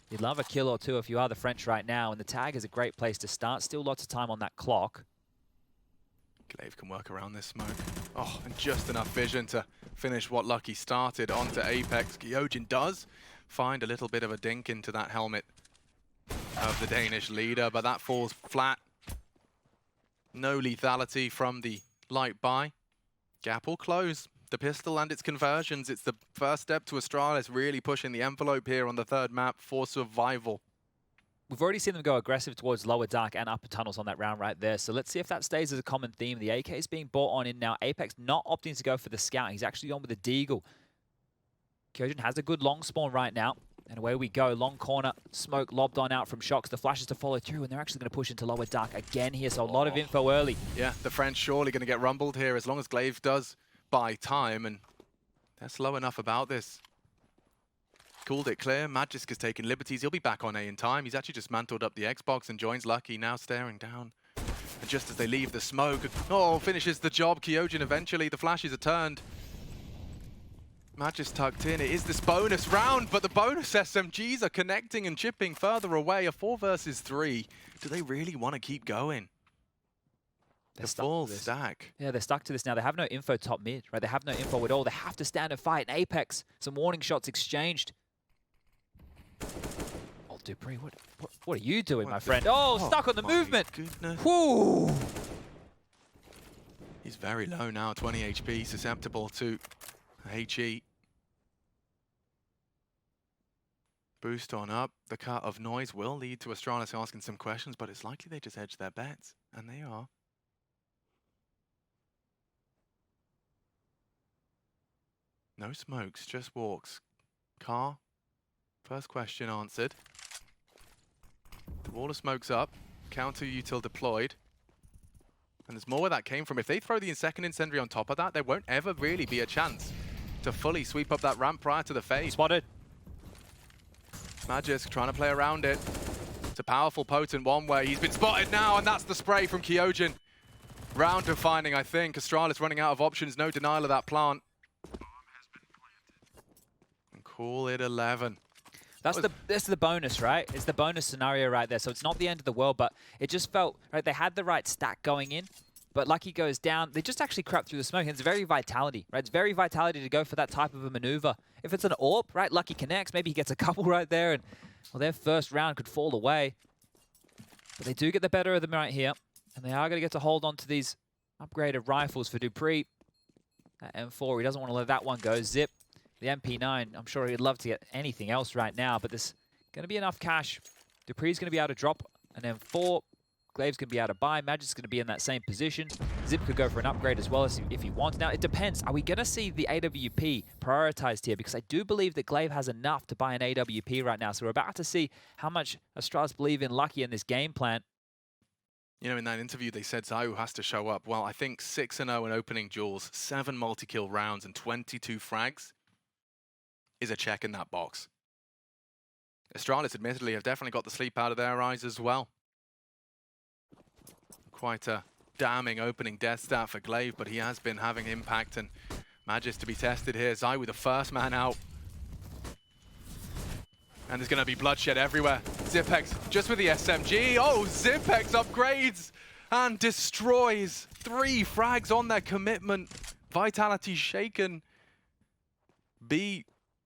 You'd love a kill or two if you are the French right now, and the tag is a great place to start. Still lots of time on that clock. Glaive can work around this smoke. Oh, and just enough vision to finish what Lucky started onto Apex. Kyojin does find a little bit of a dink into that helmet of the Danish leader, but that falls flat. No lethality from the light buy. Gap will close. The pistol and its conversions. It's the first step to Astralis really pushing the envelope here on the third map for survival. We've already seen them go aggressive towards lower dark and upper tunnels on that round right there. So let's see if that stays as a common theme. The AK is being brought on in now. Apex not opting to go for the Scout. He's actually gone with the Deagle. Kyojin has a good long spawn right now. And away we go. Long corner. Smoke lobbed on out from Shox. The flashes to follow through. And they're actually going to push into lower dark again here. So a lot of info early. Yeah, the French surely going to get rumbled here as long as Glaive does buy time. And they're slow enough about this. Called it clear. Magisk has taken liberties. He'll be back on A in time. He's actually just mantled up the Xbox and joins Lucky, now staring down. And just as they leave the smoke, finishes the job. Kyojin eventually, the flashes are turned. Magisk tucked in. It is this bonus round, but the bonus SMGs are connecting and chipping further away. A 4 versus 3. Do they really want to keep going? They're the full stack. Yeah, they're stuck to this now. They have no info top mid, right? They have no info at all. They have to stand and fight. And Apex, some warning shots exchanged. Oh, Dupree, what are you doing, my friend? Oh, stuck on the movement. Goodness. Whoo! He's very low now, 20 HP, susceptible to HE. Boost on up. The cut of noise will lead to Astralis asking some questions, but it's likely they just edge their bets, and they are. No smokes, just walks. Car. First question answered. The wall of smoke's up. Counter util deployed. And there's more where that came from. If they throw the second incendiary on top of that, there won't ever really be a chance to fully sweep up that ramp prior to the fade. Spotted. Magisk trying to play around it. It's a powerful, potent one-way. He's been spotted now, and that's the spray from Kyojin. Round defining, I think. Astralis running out of options. No denial of that plant. And call it 11. That's the bonus, right? It's the bonus scenario right there. So it's not the end of the world, but it just felt, right, they had the right stack going in, but Lucky goes down. They just actually crept through the smoke, and it's very Vitality, right? It's very Vitality to go for that type of a maneuver. If it's an AWP, right, Lucky connects. Maybe he gets a couple right there, and well, their first round could fall away. But they do get the better of them right here, and they are going to get to hold on to these upgraded rifles for Dupree. That M4, he doesn't want to let that one go. Zip. The MP9, I'm sure he'd love to get anything else right now, but there's going to be enough cash. Dupree's going to be able to drop an M4. Glaive's going to be able to buy. Magic's going to be in that same position. Zip could go for an upgrade as well if he wants. Now, it depends. Are we going to see the AWP prioritized here? Because I do believe that Glaive has enough to buy an AWP right now. So we're about to see how much Astralis believe in Lucky in this game plan. You know, in that interview, they said Zayu has to show up. Well, I think 6-0 in opening duels, 7 multi-kill rounds, and 22 frags is a check in that box. Astralis, admittedly, have definitely got the sleep out of their eyes as well. Quite a damning opening death stat for Glaive, but he has been having impact, and Magisk to be tested here. Zayu, the first man out. And there's going to be bloodshed everywhere. Zipex just with the SMG. Oh, Zipex upgrades and destroys 3 frags on their commitment. Vitality shaken. B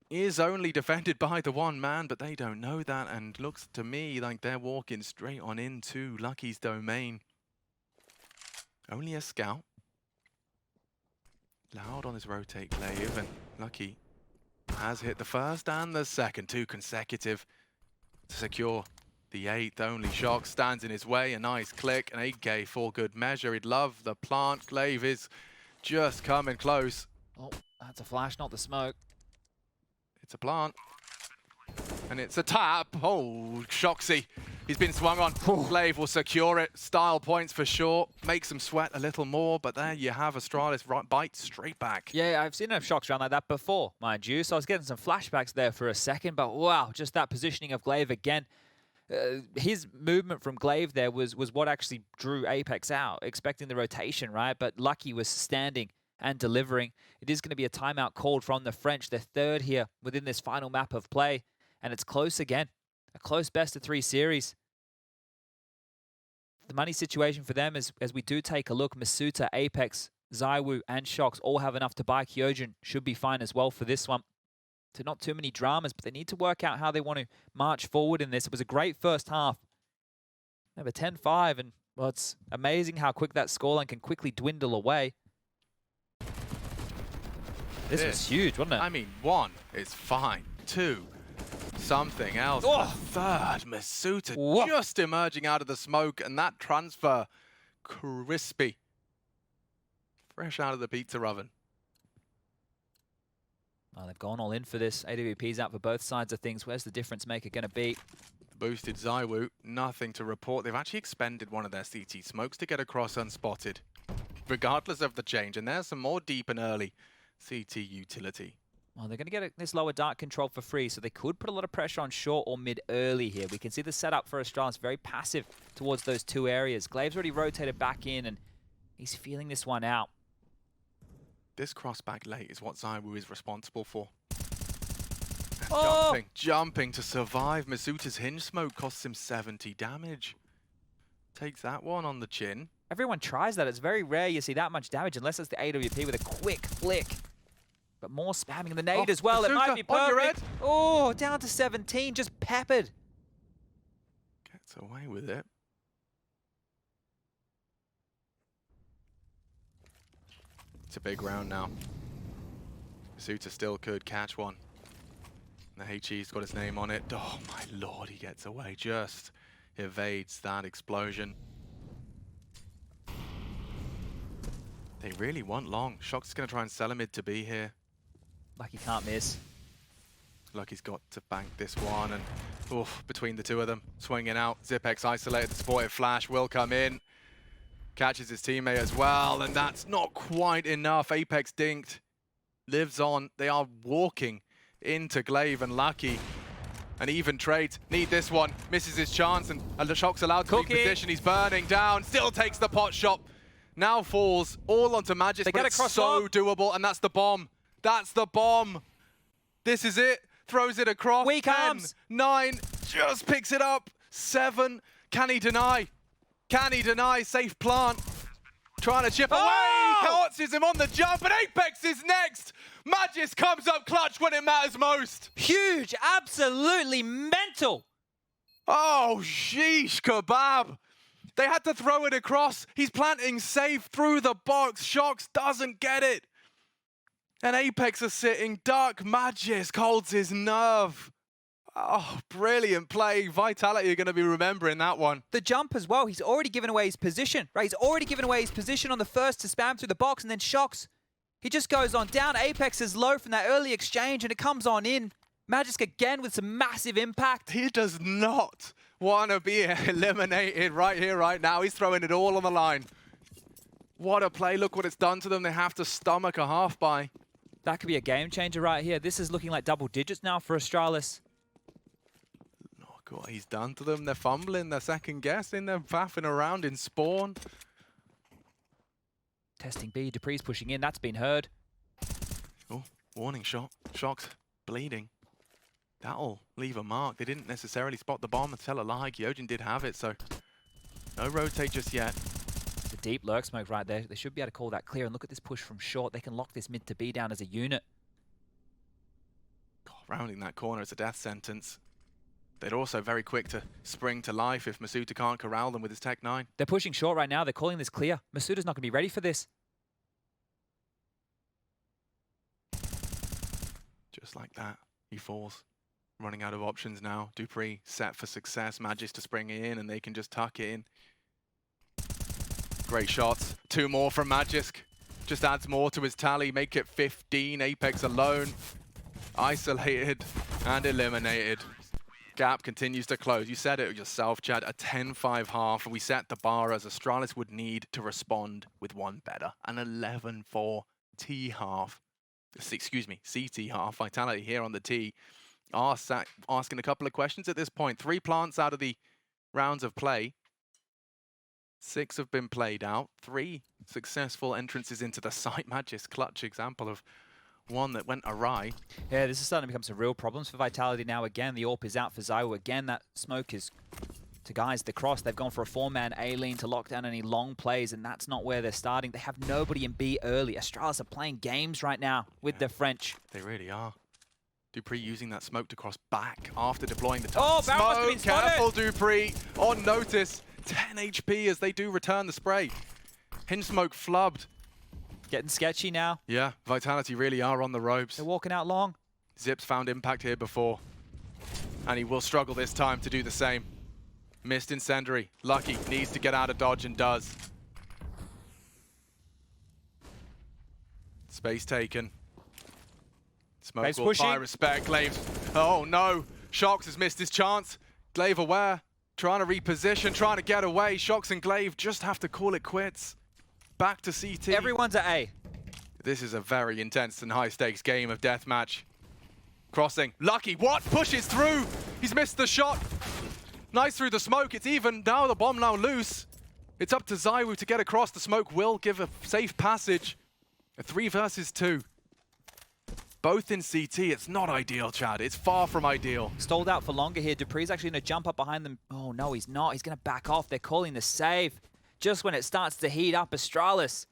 is only defended by the one man, but they don't know that, and looks to me like they're walking straight on into Lucky's domain. Only a scout. Loud on his rotate Glaive, and Lucky has hit the first and the second, 2 consecutive to secure the 8th. Only Shock stands in his way. A nice click, an 8K for good measure. He'd love the plant. Glaive is just coming close. Oh, that's a flash, not the smoke. It's a plant. And it's a tap. Oh, Shoxy He's been swung on. Glaive will secure it. Style points for sure. Makes them sweat a little more, but there you have Astralis bite straight back. Yeah, I've seen enough shocks around like that before, mind you. So I was getting some flashbacks there for a second, but wow, just that positioning of Glaive again. His movement from Glaive there was what actually drew Apex out, expecting the rotation, right? But Lucky was standing and delivering. It is going to be a timeout called from the French. They're third here within this final map of play, and it's close again. A close best-of-3 series. The money situation for them is, as we do take a look, Masuta, Apex, ZywOo, and Shox all have enough to buy. Kyojin should be fine as well for this one. So not too many dramas, but they need to work out how they want to march forward in this. It was a great first half. Over 10-5, and well, it's amazing how quick that scoreline can quickly dwindle away. This was huge, wasn't it? I mean, 1 is fine. 2, something else. Oh. Third, Masuta Whoa. just emerging out of the smoke, and that transfer, crispy. Fresh out of the pizza oven. Oh, they've gone all in for this. AWP's out for both sides of things. Where's the difference maker going to be? Boosted ZywOo, nothing to report. They've actually expended one of their CT smokes to get across unspotted, regardless of the change. And there's some more deep and early CT utility. Well, they're going to get this lower dark control for free, so they could put a lot of pressure on short or mid early here. We can see the setup for Astralis very passive towards those 2 areas. Glaive's already rotated back in, and he's feeling this one out. This cross back late is what ZywOo is responsible for. And Oh! jumping to survive. Masuta's hinge smoke costs him 70 damage. Takes that one on the chin. Everyone tries that. It's very rare you see that much damage, unless it's the AWP with a quick flick. But more spamming the nade as well. It might be on your perfect. Oh, down to 17, just peppered. Gets away with it. It's a big round now. Masuta still could catch one. The HE's got his name on it. Oh my lord, he gets away. Just evades that explosion. They really want long. Shox is going to try and sell him mid to be here. Lucky can't miss. Lucky's got to bank this one, and oof, between the two of them, swinging out. Zipex isolated, the supportive flash will come in. Catches his teammate as well, and that's not quite enough. Apex dinked, lives on. They are walking into Glaive and Lucky. And even Trades need this one, misses his chance, and the Shock's allowed to leave position. He's burning down, still takes the pot shot. Now falls all onto Magis, but it's so doable, and that's the bomb. That's the bomb. This is it. Throws it across. Weak 10, arms. 9, just picks it up. 7, can he deny? Can he deny? Safe plant. Trying to chip away. Catches him on the jump, and Apex is next. Magis comes up clutch when it matters most. Huge, absolutely mental. Oh, sheesh kebab. They had to throw it across. He's planting safe through the box. Shox doesn't get it. And Apex are sitting. Dark Magis holds his nerve. Oh, brilliant play. Vitality are going to be remembering that one. The jump as well. He's already given away his position, right? He's already given away his position on the first to spam through the box, and then Shox. He just goes on down. Apex is low from that early exchange, and it comes on in. Magisk again with some massive impact. He does not want to be eliminated right here, right now. He's throwing it all on the line. What a play. Look what it's done to them. They have to stomach a half by. That could be a game changer right here. This is looking like double digits now for Astralis. Look what he's done to them. They're fumbling, they're second guessing, they're faffing around in spawn. Testing B, Dupree's pushing in. That's been heard. Oh, warning shot. Shox bleeding. That'll leave a mark. They didn't necessarily spot the bomb and tell a lie. Kyojin did have it, so no rotate just yet. The deep lurk smoke right there. They should be able to call that clear. And look at this push from short. They can lock this mid to B down as a unit. God, rounding that corner is a death sentence. They're also very quick to spring to life if Masuta can't corral them with his Tech 9. They're pushing short right now. They're calling this clear. Masuta's not going to be ready for this. Just like that, he falls. Running out of options now. Dupree set for success. Magis to spring in, and they can just tuck it in. Great shots. 2 more from Magisk. Just adds more to his tally. Make it 15. Apex alone. Isolated and eliminated. Gap continues to close. You said it yourself, Chad, a 10-5 half. We set the bar as Astralis would need to respond with one better. An 11-4 T half. Excuse me, CT half. Vitality here on the T. Asking a couple of questions at this point. 3 plants out of the rounds of play. 6 have been played out. 3 successful entrances into the site. Magis, clutch example of one that went awry. Yeah, this is starting to become some real problems for Vitality now. Again, the AWP is out for ZywOo. Again, that smoke is to guys the cross. They've gone for a 4-man A-lean to lock down any long plays, and that's not where they're starting. They have nobody in B early. Astralis are playing games right now with the French. They really are. Dupree using that smoke to cross back after deploying the Oh, Barrett must have been spotted. Careful, Dupree. On notice. 10 HP as they do return the spray. Hinge smoke flubbed. Getting sketchy now. Yeah, Vitality really are on the ropes. They're walking out long. Zips found impact here before. And he will struggle this time to do the same. Missed incendiary. Lucky needs to get out of dodge and does. Space taken. Smoke Glave's will apply respect. Glaive. Oh no. Shox has missed his chance. Glaive aware. Trying to reposition, trying to get away. Shox and Glaive just have to call it quits. Back to CT. Everyone's at A. This is a very intense and high-stakes game of deathmatch. Crossing. Lucky. What? Pushes through. He's missed the shot. Nice through the smoke. It's even. Now the bomb now loose. It's up to ZywOo to get across. The smoke will give a safe passage. A 3 versus 2. Both in CT. It's not ideal, Chad. It's far from ideal. Stalled out for longer here. Dupree's actually going to jump up behind them. Oh, no, he's not. He's going to back off. They're calling the save. Just when it starts to heat up, Astralis.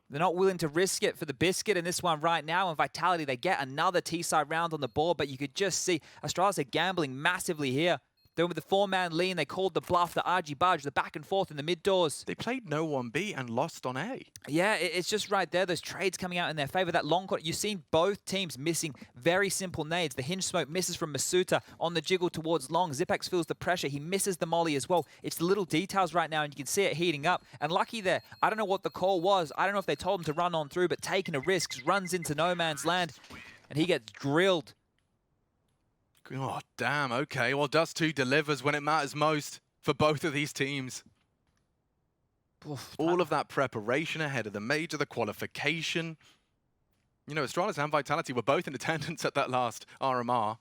They're not willing to risk it for the biscuit in this one right now. And Vitality, they get another T-side round on the board, but you could just see Astralis are gambling massively here. Then with the 4-man lean, they called the bluff, the argy-bargy, the back and forth in the mid doors. They played no 1B and lost on A. Yeah, it's just right there. Those trades coming out in their favor. That long court, you've seen both teams missing very simple nades. The hinge smoke misses from Masuta on the jiggle towards long. Zipex feels the pressure. He misses the molly as well. It's the little details right now, and you can see it heating up. And Lucky there, I don't know what the call was. I don't know if they told him to run on through, but taking a risk, runs into no man's land, and he gets drilled. Oh, damn. Okay. Well, Dust 2 delivers when it matters most for both of these teams. Oof, all of that preparation ahead of the major, the qualification. You know, Astralis and Vitality were both in attendance at that last RMR.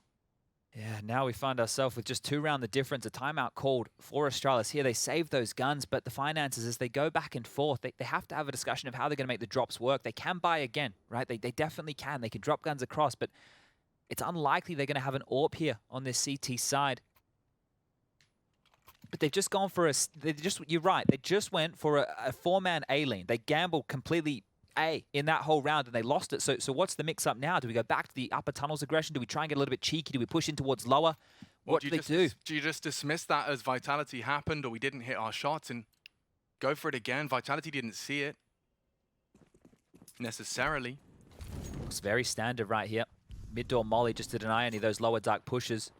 Yeah, now we find ourselves with just 2 round the difference, a timeout called for Astralis here. They save those guns, but the finances, as they go back and forth, they have to have a discussion of how they're going to make the drops work. They can buy again, right? They definitely can. They can drop guns across, but it's unlikely they're going to have an AWP here on this CT side. But they've just gone for you're right, they just went for a 4-man A-lane. They gambled completely A in that whole round and they lost it. So what's the mix-up now? Do we go back to the upper tunnels aggression? Do we try and get a little bit cheeky? Do we push in towards lower? What do they do? Do you just dismiss that as Vitality happened or we didn't hit our shots and go for it again? Vitality didn't see it necessarily. Looks very standard right here. Mid-door molly just to deny any of those lower dark pushes.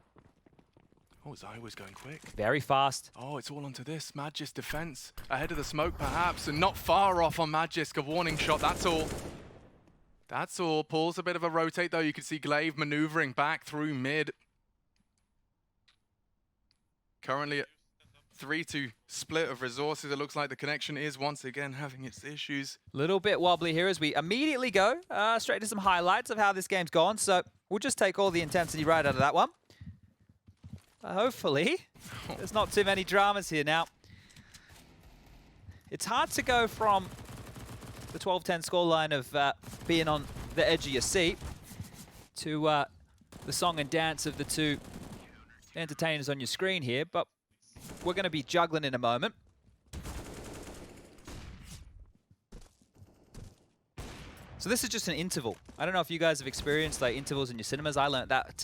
Oh, ZywOo's going quick. Very fast. Oh, it's all onto this. Magisk defense ahead of the smoke perhaps, and not far off on Magisk. A warning shot, that's all. That's all. Pulls a bit of a rotate though. You can see Glaive maneuvering back through mid. Currently at 3-2 split of resources. It looks like the connection is once again having its issues. Little bit wobbly here as we immediately go straight to some highlights of how this game's gone. So we'll just take all the intensity right out of that one. Hopefully, there's not too many dramas here now. It's hard to go from the 12-10 scoreline of being on the edge of your seat to the song and dance of the 2 entertainers on your screen here, but we're going to be juggling in a moment. So this is just an interval. I don't know if you guys have experienced like intervals in your cinemas. I learned that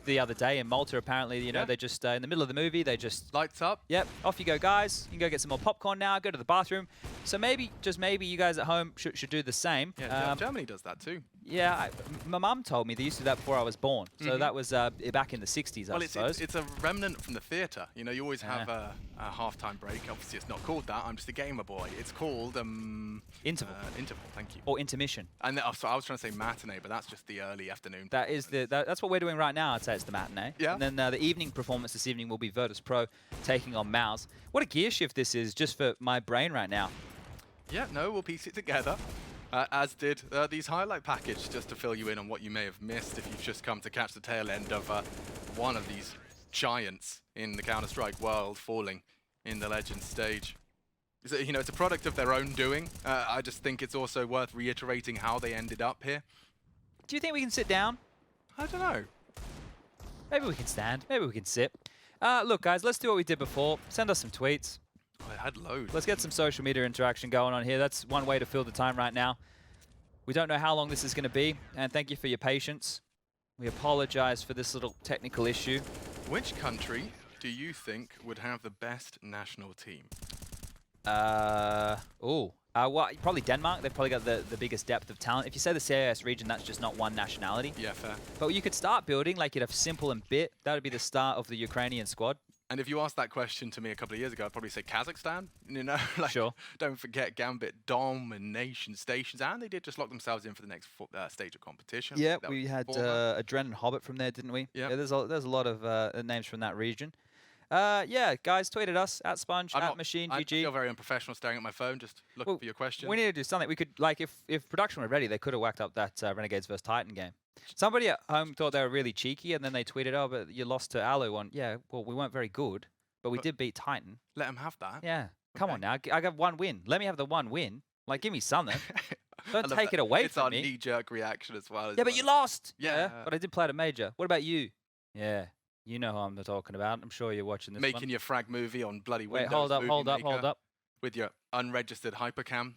the other day in Malta. Apparently, you know, they just in the middle of the movie, they just lights up. Yep, off you go, guys. You can go get some more popcorn now. Go to the bathroom. So maybe, just maybe, you guys at home should do the same. Yeah, Germany does that too. Yeah, my mum told me they used to do that before I was born. So that was back in the 60s, I suppose. It's a remnant from the theatre. You know, you always have Yeah. a half-time break. Obviously, it's not called that. I'm just a gamer boy. It's called Interval. Interval. Thank you. Or intermission. And so I was trying to say matinee, but that's just the early afternoon. That is that's what we're doing right now. I'd say it's the matinee. Yeah. And then the evening performance this evening will be Virtus Pro taking on Mouse. What a gear shift this is just for my brain right now. Yeah, no, we'll piece it together. As did these highlight package, just to fill you in on what you may have missed if you've just come to catch the tail end of one of these giants in the Counter-Strike world falling in the Legends stage. So, you know, it's a product of their own doing. I just think it's also worth reiterating how they ended up here. Do you think we can sit down? I don't know. Maybe we can stand. Maybe we can sit. Look, guys, let's do what we did before. Send us some tweets. I had loads. Let's get some social media interaction going on here. That's one way to fill the time right now. We don't know how long this is going to be, and thank you for your patience. We apologize for this little technical issue. Which country do you think would have the best national team? Well, probably Denmark. They've probably got the biggest depth of talent. If you say the CIS region, that's just not one nationality. Yeah, fair. But you could start building, like you'd have Simple and Bit. That would be the start of the Ukrainian squad. And if you asked that question to me a couple of years ago, I'd probably say Kazakhstan. You know, like, Sure. Don't forget Gambit, Dom, and Nation Stations, and they did just lock themselves in for the next stage of competition. Yeah, That we was had former. Adren and Hobbit from there, didn't we? Yep. Yeah, there's a lot of names from that region. Yeah, guys, tweet at us, at Sponge, at Machine, I GG. feel very unprofessional staring at my phone, just looking Well, for your question. We need to do something. We could, like, if production were ready, they could have whacked up that Renegades vs Titan game. Somebody at home thought they were really cheeky, and then they tweeted, "Oh, but you lost to Alu on." Yeah, well, we weren't very good, but we did beat Titan. Let them have that. Yeah, come on now. I got one win. Let me have the one win. Like, give me something. I Don't love take that. it away it's from our me. knee-jerk reaction as well. Yeah, but you lost. Yeah. But I did play at a major. What about you? Yeah, you know who I'm talking about. I'm sure you're watching this Making one. your frag movie on bloody Wait, Windows hold up, Movie hold up, Maker hold up. with your unregistered hypercam.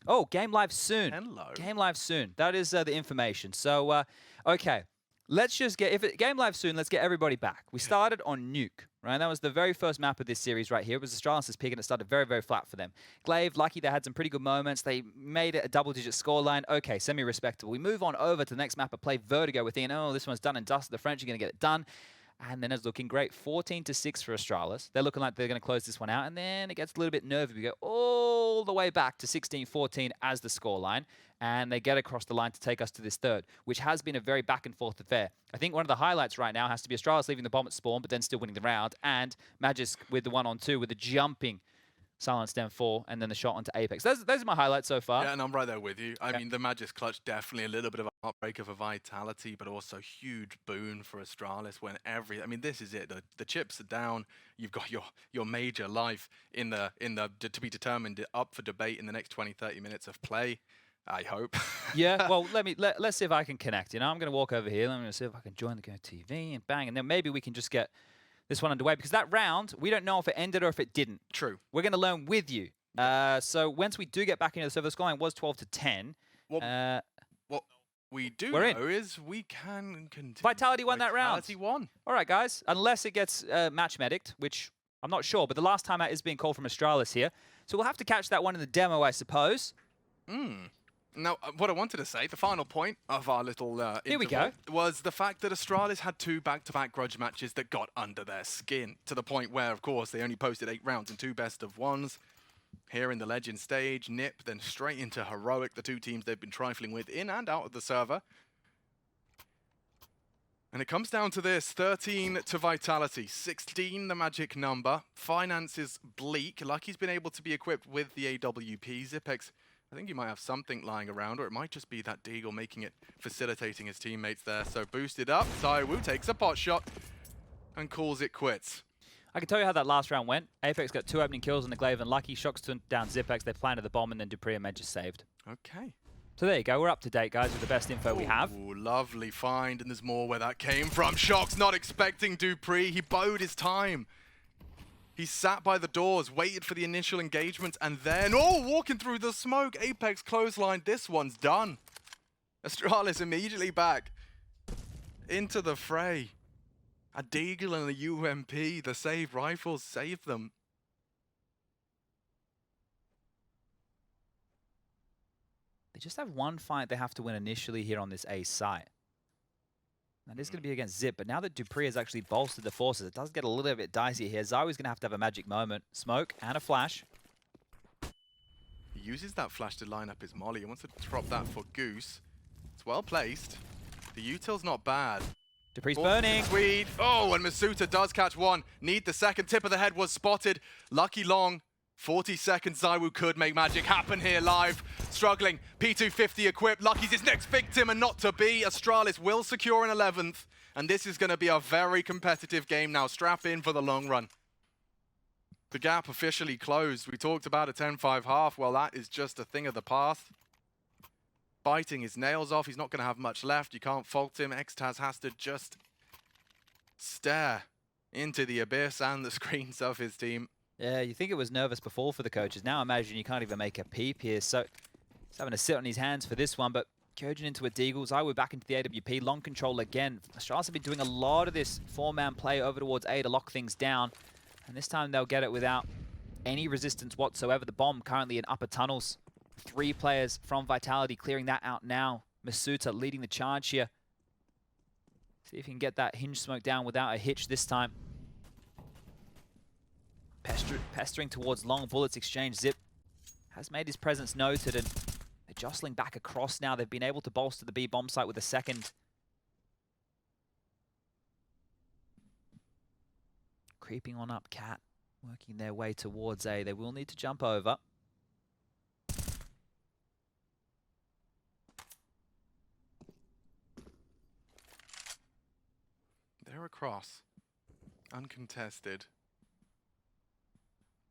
Oh, game live soon. Hello. Game live soon. That is the information. So, okay, let's just get game live soon. Let's get everybody back. We started on Nuke, right? That was the very first map of this series right here. It was Astralis' pick, and it started very, very flat for them. Glaive, lucky they had some pretty good moments. They made it a double-digit scoreline. Okay, semi-respectable. We move on over to the next map and play Vertigo. We're thinking, oh, this one's done and dusted. The French are going to get it done. And then it's looking great. 14-6 for Astralis. They're looking like they're going to close this one out. And then it gets a little bit nervy. We go all the way back to 16-14 as the scoreline. And they get across the line to take us to this third, which has been a very back-and-forth affair. I think one of the highlights right now has to be Astralis leaving the bomb at spawn, but then still winning the round. And Magisk with the 1-on-2 with the jumping Silent Stem 4 and then the shot onto Apex. Those are my highlights so far. Yeah, and I'm right there with you. I Yeah. mean, the Magic clutch, definitely a little bit of a heartbreaker for Vitality, but also huge boon for Astralis when I mean, this is it. The chips are down. You've got your major life in the to be determined up for debate in the next 20-30 minutes of play. I hope. Yeah, well, let's see if I can connect. You know, I'm going to walk over here. I'm going to see if I can join the Go TV and bang, and then maybe we can just get this one underway, because that round, we don't know if it ended or if it didn't. True. We're going to learn with you. So once we do get back into the server, the scoreline was 12-10. What we do we're know is we can continue. Vitality won that round. Vitality won. All right, guys, unless it gets match medicked, which I'm not sure, but the last time out is being called from Astralis here. So we'll have to catch that one in the demo, I suppose. Now, what I wanted to say, the final point of our little Here we interval go. was the fact that Astralis had 2 back-to-back grudge matches that got under their skin, to the point where, of course, they only posted 8 rounds and 2 best-of-1s. Here in the Legend stage, Nip, then straight into Heroic, the 2 teams they've been trifling with in and out of the server. And it comes down to this, 13 to Vitality, 16 the magic number. Finance is bleak. Lucky's been able to be equipped with the AWP. Zipex, I think he might have something lying around, or it might just be that Deagle making it, facilitating his teammates there. So boosted up, Zywoo takes a pot shot and calls it quits. I can tell you how that last round went. Apex got 2 opening kills on the Glaive and Lucky. Shocks down Zipex. They planted the bomb, and then Dupree and Med just saved. Okay. So there you go. We're up to date, guys, with the best info we have. Ooh, lovely find, and there's more where that came from. Shocks not expecting Dupree. He bode his time. He sat by the doors, waited for the initial engagement, and then, walking through the smoke, Apex clothesline. This one's done. Astralis immediately back into the fray. A Deagle and a UMP, the save rifles save them. They just have one fight they have to win initially here on this A site. That is going to be against Zip, but now that Dupree has actually bolstered the forces, it does get a little bit dicey here. Zaiwu's going to have a magic moment. Smoke and a flash. He uses that flash to line up his molly. He wants to drop that for Goose. It's well placed. The util's not bad. Dupree's burning. Swede. Oh, and Masuta does catch one. Need the second. Tip of the head was spotted. Lucky Long. 40 seconds. Zaiwu could make magic happen here live. Struggling. P250 equipped. Lucky's his next victim and not to be. Astralis will secure an 11th. And this is going to be a very competitive game now. Strap in for the long run. The gap officially closed. We talked about a 10-5 half. Well, that is just a thing of the past. Biting his nails off. He's not going to have much left. You can't fault him. Xtaz has to just stare into the abyss and the screens of his team. Yeah, you think it was nervous before for the coaches. Now imagine you can't even make a peep here. So he's having to sit on his hands for this one, but Kyojin into a Deagles. Zaiwu back into the AWP. Long control again. Astralis have been doing a lot of this four-man play over towards A to lock things down. And this time they'll get it without any resistance whatsoever. The bomb currently in upper tunnels. 3 players from Vitality clearing that out now. Masuta leading the charge here. See if he can get that hinge smoke down without a hitch this time. Pestering towards long. Bullets exchange. Zip has made his presence noted, and they're jostling back across now. They've been able to bolster the B bomb site with a second. Creeping on up, Cat, working their way towards A. They will need to jump over. They're across. Uncontested.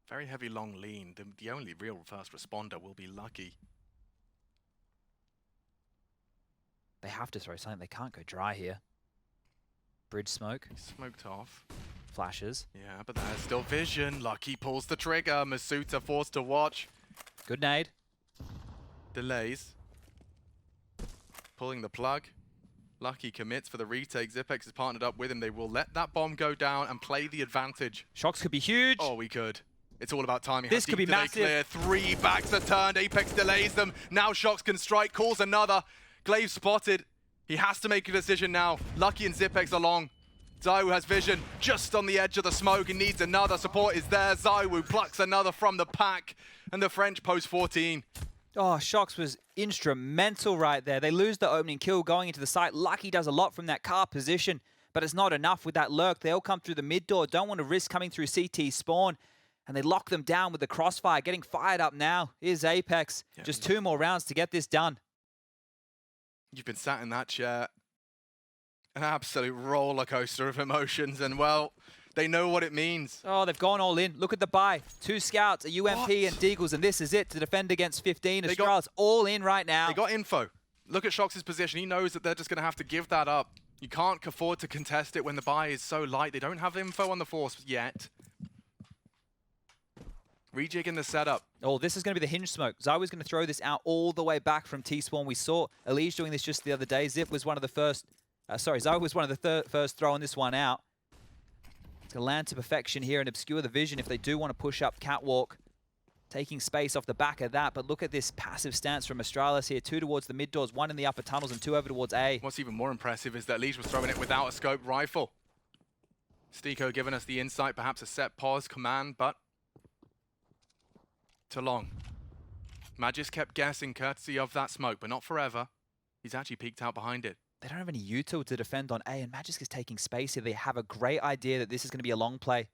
Very heavy long lean. The only real first responder will be Lucky. They have to throw something. They can't go dry here. Bridge smoke. He's smoked off. Flashes. Yeah, but there's still vision. Lucky pulls the trigger. Masuta forced to watch. Good nade. Delays. Pulling the plug. Lucky commits for the retake. Zipex is partnered up with him. They will let that bomb go down and play the advantage. Shocks could be huge. Oh, we could. It's all about timing. This could be massive. Clear. 3 backs are turned. Apex delays them. Now Shocks can strike. Calls another. Glaive spotted. He has to make a decision now. Lucky and Zipex along. Zaiwu has vision just on the edge of the smoke. He needs another. Support is there. Zaiwu plucks another from the pack. And the French post 14. Oh, Shocks was instrumental right there. They lose the opening kill going into the site. Lucky does a lot from that car position, but it's not enough with that lurk. They'll come through the mid door. Don't want to risk coming through CT spawn. And they lock them down with the crossfire. Getting fired up now is Apex. Yeah. Just 2 more rounds to get this done. You've been sat in that chair. An absolute roller coaster of emotions. And, well, they know what it means. Oh, they've gone all in. Look at the buy. 2 scouts, a UMP and Deagles, and this is it to defend against 15. Astralis all in right now. They got info. Look at Shocks' position. He knows that they're just going to have to give that up. You can't afford to contest it when the buy is so light. They don't have info on the force yet. Rejigging the setup. Oh, this is going to be the hinge smoke. Zaiwu's going to throw this out all the way back from T-Spawn. We saw Elige doing this just the other day. Zip was one of the first... Zaiwu was one of the first throwing this one out. It's going to land to perfection here and obscure the vision if they do want to push up Catwalk. Taking space off the back of that, but look at this passive stance from Astralis here. 2 towards the mid doors, 1 in the upper tunnels, and 2 over towards A. What's even more impressive is that Elige was throwing it without a scope rifle. Stiko giving us the insight, perhaps a set pause command, but too long. Magis kept guessing courtesy of that smoke, but not forever. He's actually peeked out behind it. They don't have any util to defend on A, and Magisk is taking space here. They have a great idea that this is going to be a long play.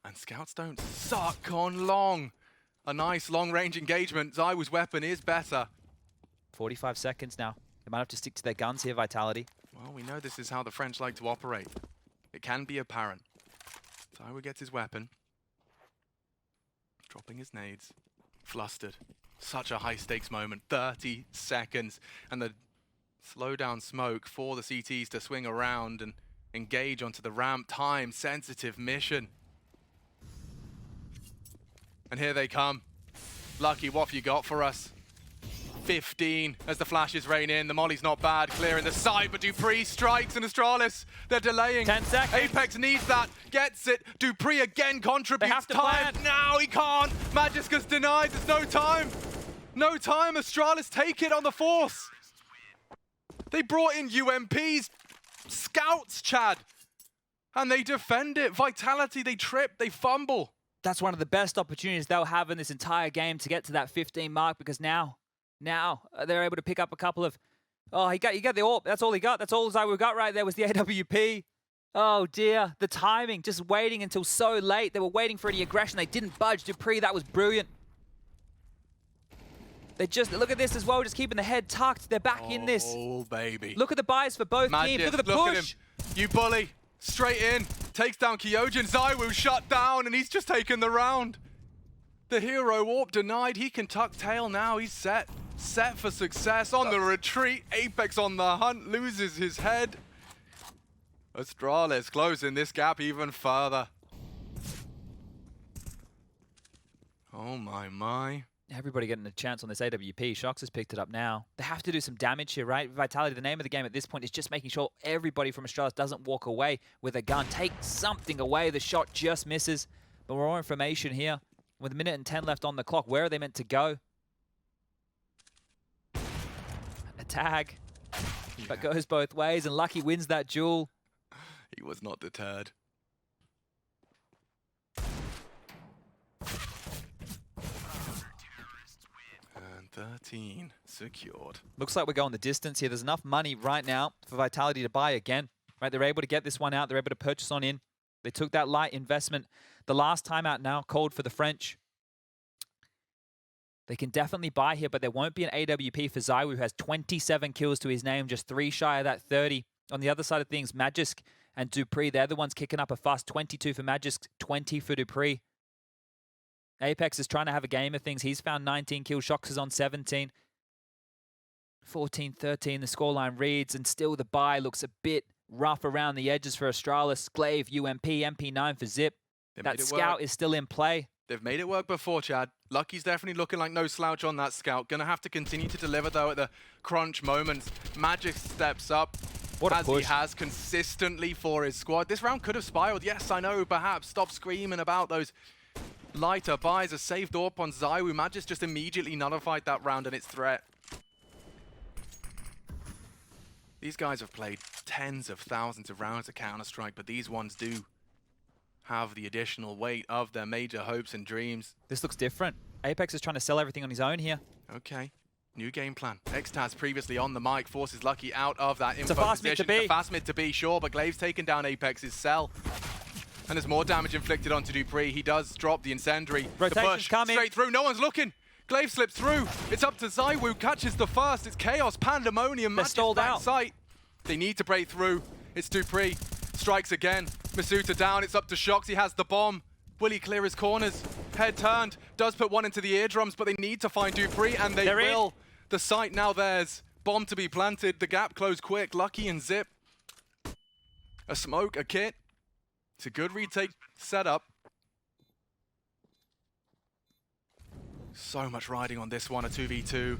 And scouts don't suck on long. A nice long-range engagement. Zaiwu's weapon is better. 45 seconds now. They might have to stick to their guns here, Vitality. Well, we know this is how the French like to operate. It can be apparent. Zaiwu gets his weapon. Dropping his nades. Flustered. Such a high-stakes moment. 30 seconds. And the slow-down smoke for the CTs to swing around and engage onto the ramp. Time-sensitive mission. And here they come. Lucky, what have you got for us? 15 as the flashes rain in. The molly's not bad, clearing the site, but Dupree strikes and Astralis. They're delaying. 10 seconds. Apex needs that, gets it. Dupree again contributes. They have to time plan. now, he can't. Magiska's denied, there's no time. No time, Astralis take it on the force. They brought in UMPs, scouts, Chad. And they defend it. Vitality, they trip, they fumble. That's one of the best opportunities they'll have in this entire game to get to that 15 mark, because now they're able to pick up a couple of... Oh, he got the AWP. That's all he got. That's all ZywOo got right there was the AWP. Oh, dear. The timing, just waiting until so late. They were waiting for any aggression. They didn't budge. dupreeh, that was brilliant. They just... Look at this as well, just keeping the head tucked. They're back in this. Oh, baby. Look at the buys for both teams. Look at the push. Look at him. You bully. Straight in. Takes down Kyojin. ZywOo shut down, and he's just taken the round. The hero AWP denied. He can tuck tail now. He's set. Set for success. On the retreat. Apex on the hunt. Loses his head. Astralis closing this gap even further. Oh my. Everybody getting a chance on this AWP. Shox has picked it up now. They have to do some damage here, right? Vitality, the name of the game at this point is just making sure everybody from Astralis doesn't walk away with a gun. Take something away. The shot just misses. But more information here. With 1 minute and 10 left on the clock, where are they meant to go? A tag. Yeah. But goes both ways, and Lucky wins that duel. He was not deterred. And 13 secured. Looks like we're going the distance here. There's enough money right now for Vitality to buy again. Right, they're able to get this one out. They're able to purchase on in. They took that light investment the last time out now, called for the French. They can definitely buy here, but there won't be an AWP for ZywOo, who has 27 kills to his name, just 3 shy of that 30. On the other side of things, Magisk and dupreeh, they're the ones kicking up a fuss. 22 for Magisk, 20 for dupreeh. Apex is trying to have a game of things. He's found 19 kills. Shox is on 17. 14-13, the scoreline reads, and still the buy looks a bit rough around the edges for Astralis. Glaive, UMP, MP9 for Zip. That scout is still in play. They've made it work before, Chad. Lucky's definitely looking like no slouch on that scout. Gonna have to continue to deliver, though, at the crunch moments. Magic steps up, What a as push. he has consistently for his squad. This round could have spiraled. Yes, I know, perhaps. Stop screaming about those lighter buys. A saved AWP on ZywOo. Magic just immediately nullified that round and its threat. These guys have played tens of thousands of rounds of Counter-Strike, but these ones do have the additional weight of their major hopes and dreams. This looks different. Apex is trying to sell everything on his own here. Okay, new game plan. Xtaz previously on the mic forces Lucky out of that info a fast mid to position. be. It's a fast mid to be, sure, but Glaive's taken down Apex's cell. And there's more damage inflicted onto dupreeh. He does drop the incendiary. Rotation's the push coming. straight through. No one's looking. Glaive slips through. It's up to ZywOo. Catches the first. It's chaos, pandemonium. They're Magic stalled back out. sight. They need to break through. It's dupreeh. Strikes again. Masuta down. It's up to Shox. He has the bomb. Will he clear his corners? Head turned. Does put one into the eardrums, but they need to find dupreeh, and they will. The site now theirs. Bomb to be planted. The gap closed quick. Lucky and Zip. A smoke, a kit. It's a good retake setup. So much riding on this one, a 2v2.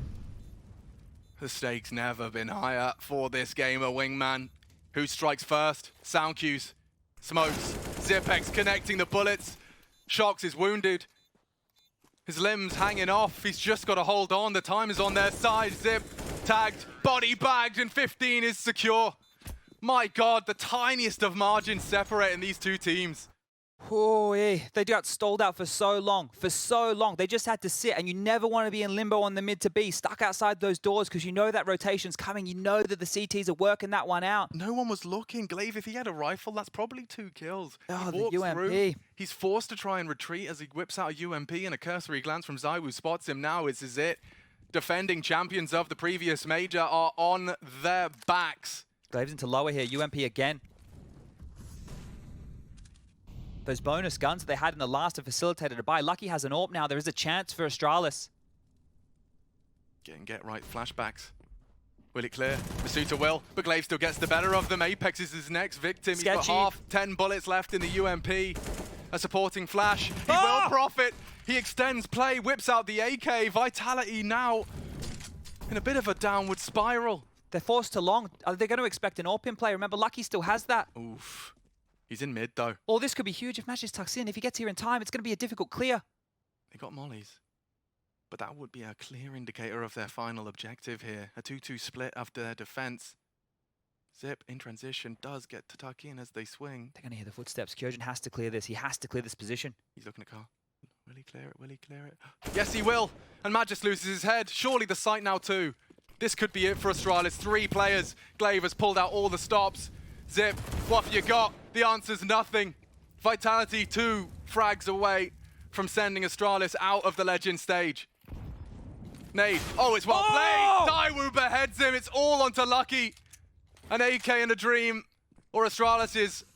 The stakes never been higher for this game. A wingman. Who strikes first? Sound cues. Smokes. Zipex connecting the bullets. Shox is wounded. His limbs hanging off. He's just got to hold on. The time is on their side. Zip tagged, body bagged, and 15 is secure. My God, the tiniest of margins separating these two teams. Oh, yeah. They got stalled out for so long. They just had to sit, and you never want to be in limbo on the mid to B, stuck outside those doors, because you know that rotation's coming. You know that the CTs are working that one out. No one was looking. Glaive, if he had a rifle, that's probably 2 kills. Oh, He the walks UMP. through. He's forced to try and retreat as he whips out a UMP, and a cursory glance from ZywOo spots him now. This is it. Defending champions of the previous major are on their backs. Glaive's into lower here. UMP again. Those bonus guns that they had in the last have facilitated a buy. Lucky has an AWP now. There is a chance for Astralis. Get right flashbacks. Will it clear? Masuta will, but Glaive still gets the better of them. Apex is his next victim. He's got Sketchy. 10 bullets left in the UMP. A supporting flash. He will profit. He extends play, whips out the AK. Vitality now in a bit of a downward spiral. They're forced to long. Are they going to expect an AWP in play? Remember, Lucky still has that. Oof. He's in mid though. Oh, this could be huge if Magisk tucks in. If he gets here in time, it's going to be a difficult clear. They got mollies. But that would be a clear indicator of their final objective here. A 2-2 split after their defense. Zip in transition does get to tuck in as they swing. They're going to hear the footsteps. Kyojin has to clear this. He has to clear this position. He's looking at Carl. Will he clear it? Will he clear it? Yes, he will. And Magis loses his head. Surely the site now too. This could be it for Astralis. 3 players. Glaive has pulled out all the stops. Zip, what have you got? The answer's nothing. Vitality 2 frags away from sending Astralis out of the legend stage. Nade. Oh, it's well played. Daiwu beheads him. It's all onto Lucky. An AK and a dream. Or Astralis's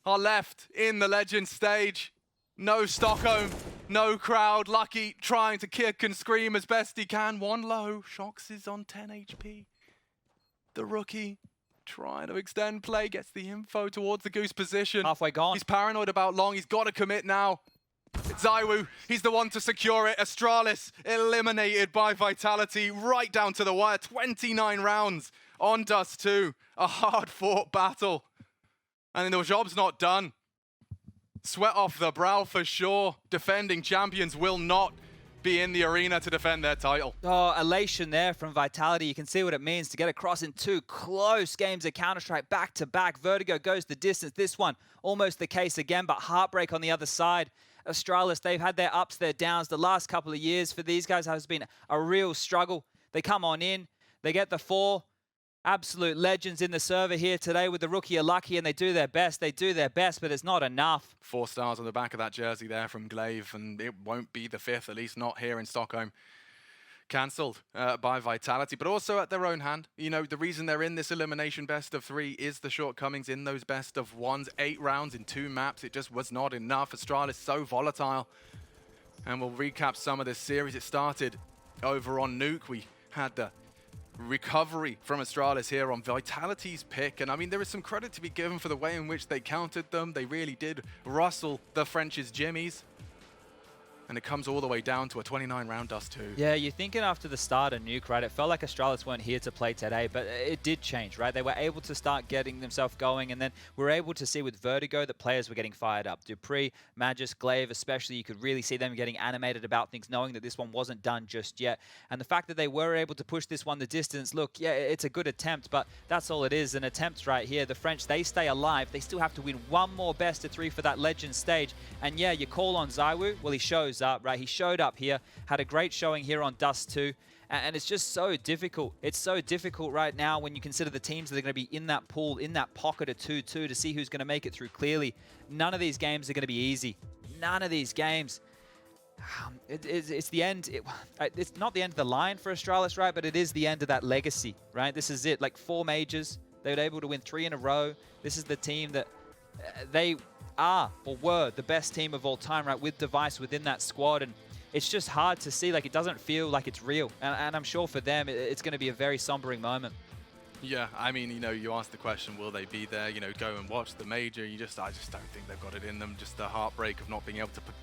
are left in the legend stage. No Stockholm, no crowd. Lucky trying to kick and scream as best he can. One low. Shox is on 10 HP. The rookie trying to extend play. Gets the info towards the Goose position. Halfway gone. He's paranoid about long. He's got to commit now. It's Zaiwu. He's the one to secure it. Astralis eliminated by Vitality right down to the wire. 29 rounds on Dust 2. A hard-fought battle. And the job's not done. Sweat off the brow for sure. Defending champions will not be in the arena to defend their title. Oh, elation there from Vitality. You can see what it means to get across in 2 close games of Counter-Strike back-to-back. Vertigo goes the distance. This one, almost the case again, but heartbreak on the other side. Astralis, they've had their ups, their downs. The last couple of years for these guys has been a real struggle. They come on in, they get the 4. Absolute legends in the server here today with the rookie Lucky, and they do their best. They do their best, but it's not enough. 4 stars on the back of that jersey there from Glaive, and it won't be the 5th, at least not here in Stockholm. Cancelled by Vitality, but also at their own hand. You know, the reason they're in this elimination best of 3 is the shortcomings in those best of 1s. 8 rounds in 2 maps, it just was not enough. Astralis so volatile. And we'll recap some of this series. It started over on Nuke. We had the recovery from Astralis here on Vitality's pick. And I mean, there is some credit to be given for the way in which they countered them. They really did rustle the French's jimmies. And it comes all the way down to a 29-round Dust 2. Yeah, you're thinking after the start of Nuke, right? It felt like Astralis weren't here to play today, but it did change, right? They were able to start getting themselves going, and then we were able to see with Vertigo that players were getting fired up. Dupree, Magis, Glaive especially, you could really see them getting animated about things, knowing that this one wasn't done just yet. And the fact that they were able to push this one the distance, look, yeah, it's a good attempt, but that's all it is, an attempt right here. The French, they stay alive. They still have to win one more best of 3 for that legend stage. And yeah, you call on Zaiwu, well, he shows up, right? He showed up here, had a great showing here on Dust 2, and it's just so difficult. It's so difficult right now when you consider the teams that are going to be in that pool, in that pocket of 2-2 to see who's going to make it through clearly. None of these games are going to be easy. None of these games. It's the end. It's not the end of the line for Astralis, right? But it is the end of that legacy, right? This is it. Like 4 majors. They were able to win 3 in a row. This is the team that they are or were the best team of all time, right, with Device within that squad, and it's just hard to see. Like, it doesn't feel like it's real, and I'm sure for them it's going to be a very sombering moment. Yeah, I mean, you know, you asked the question, will they be there? You know, go and watch the major. I just don't think they've got it in them. Just the heartbreak of not being able to step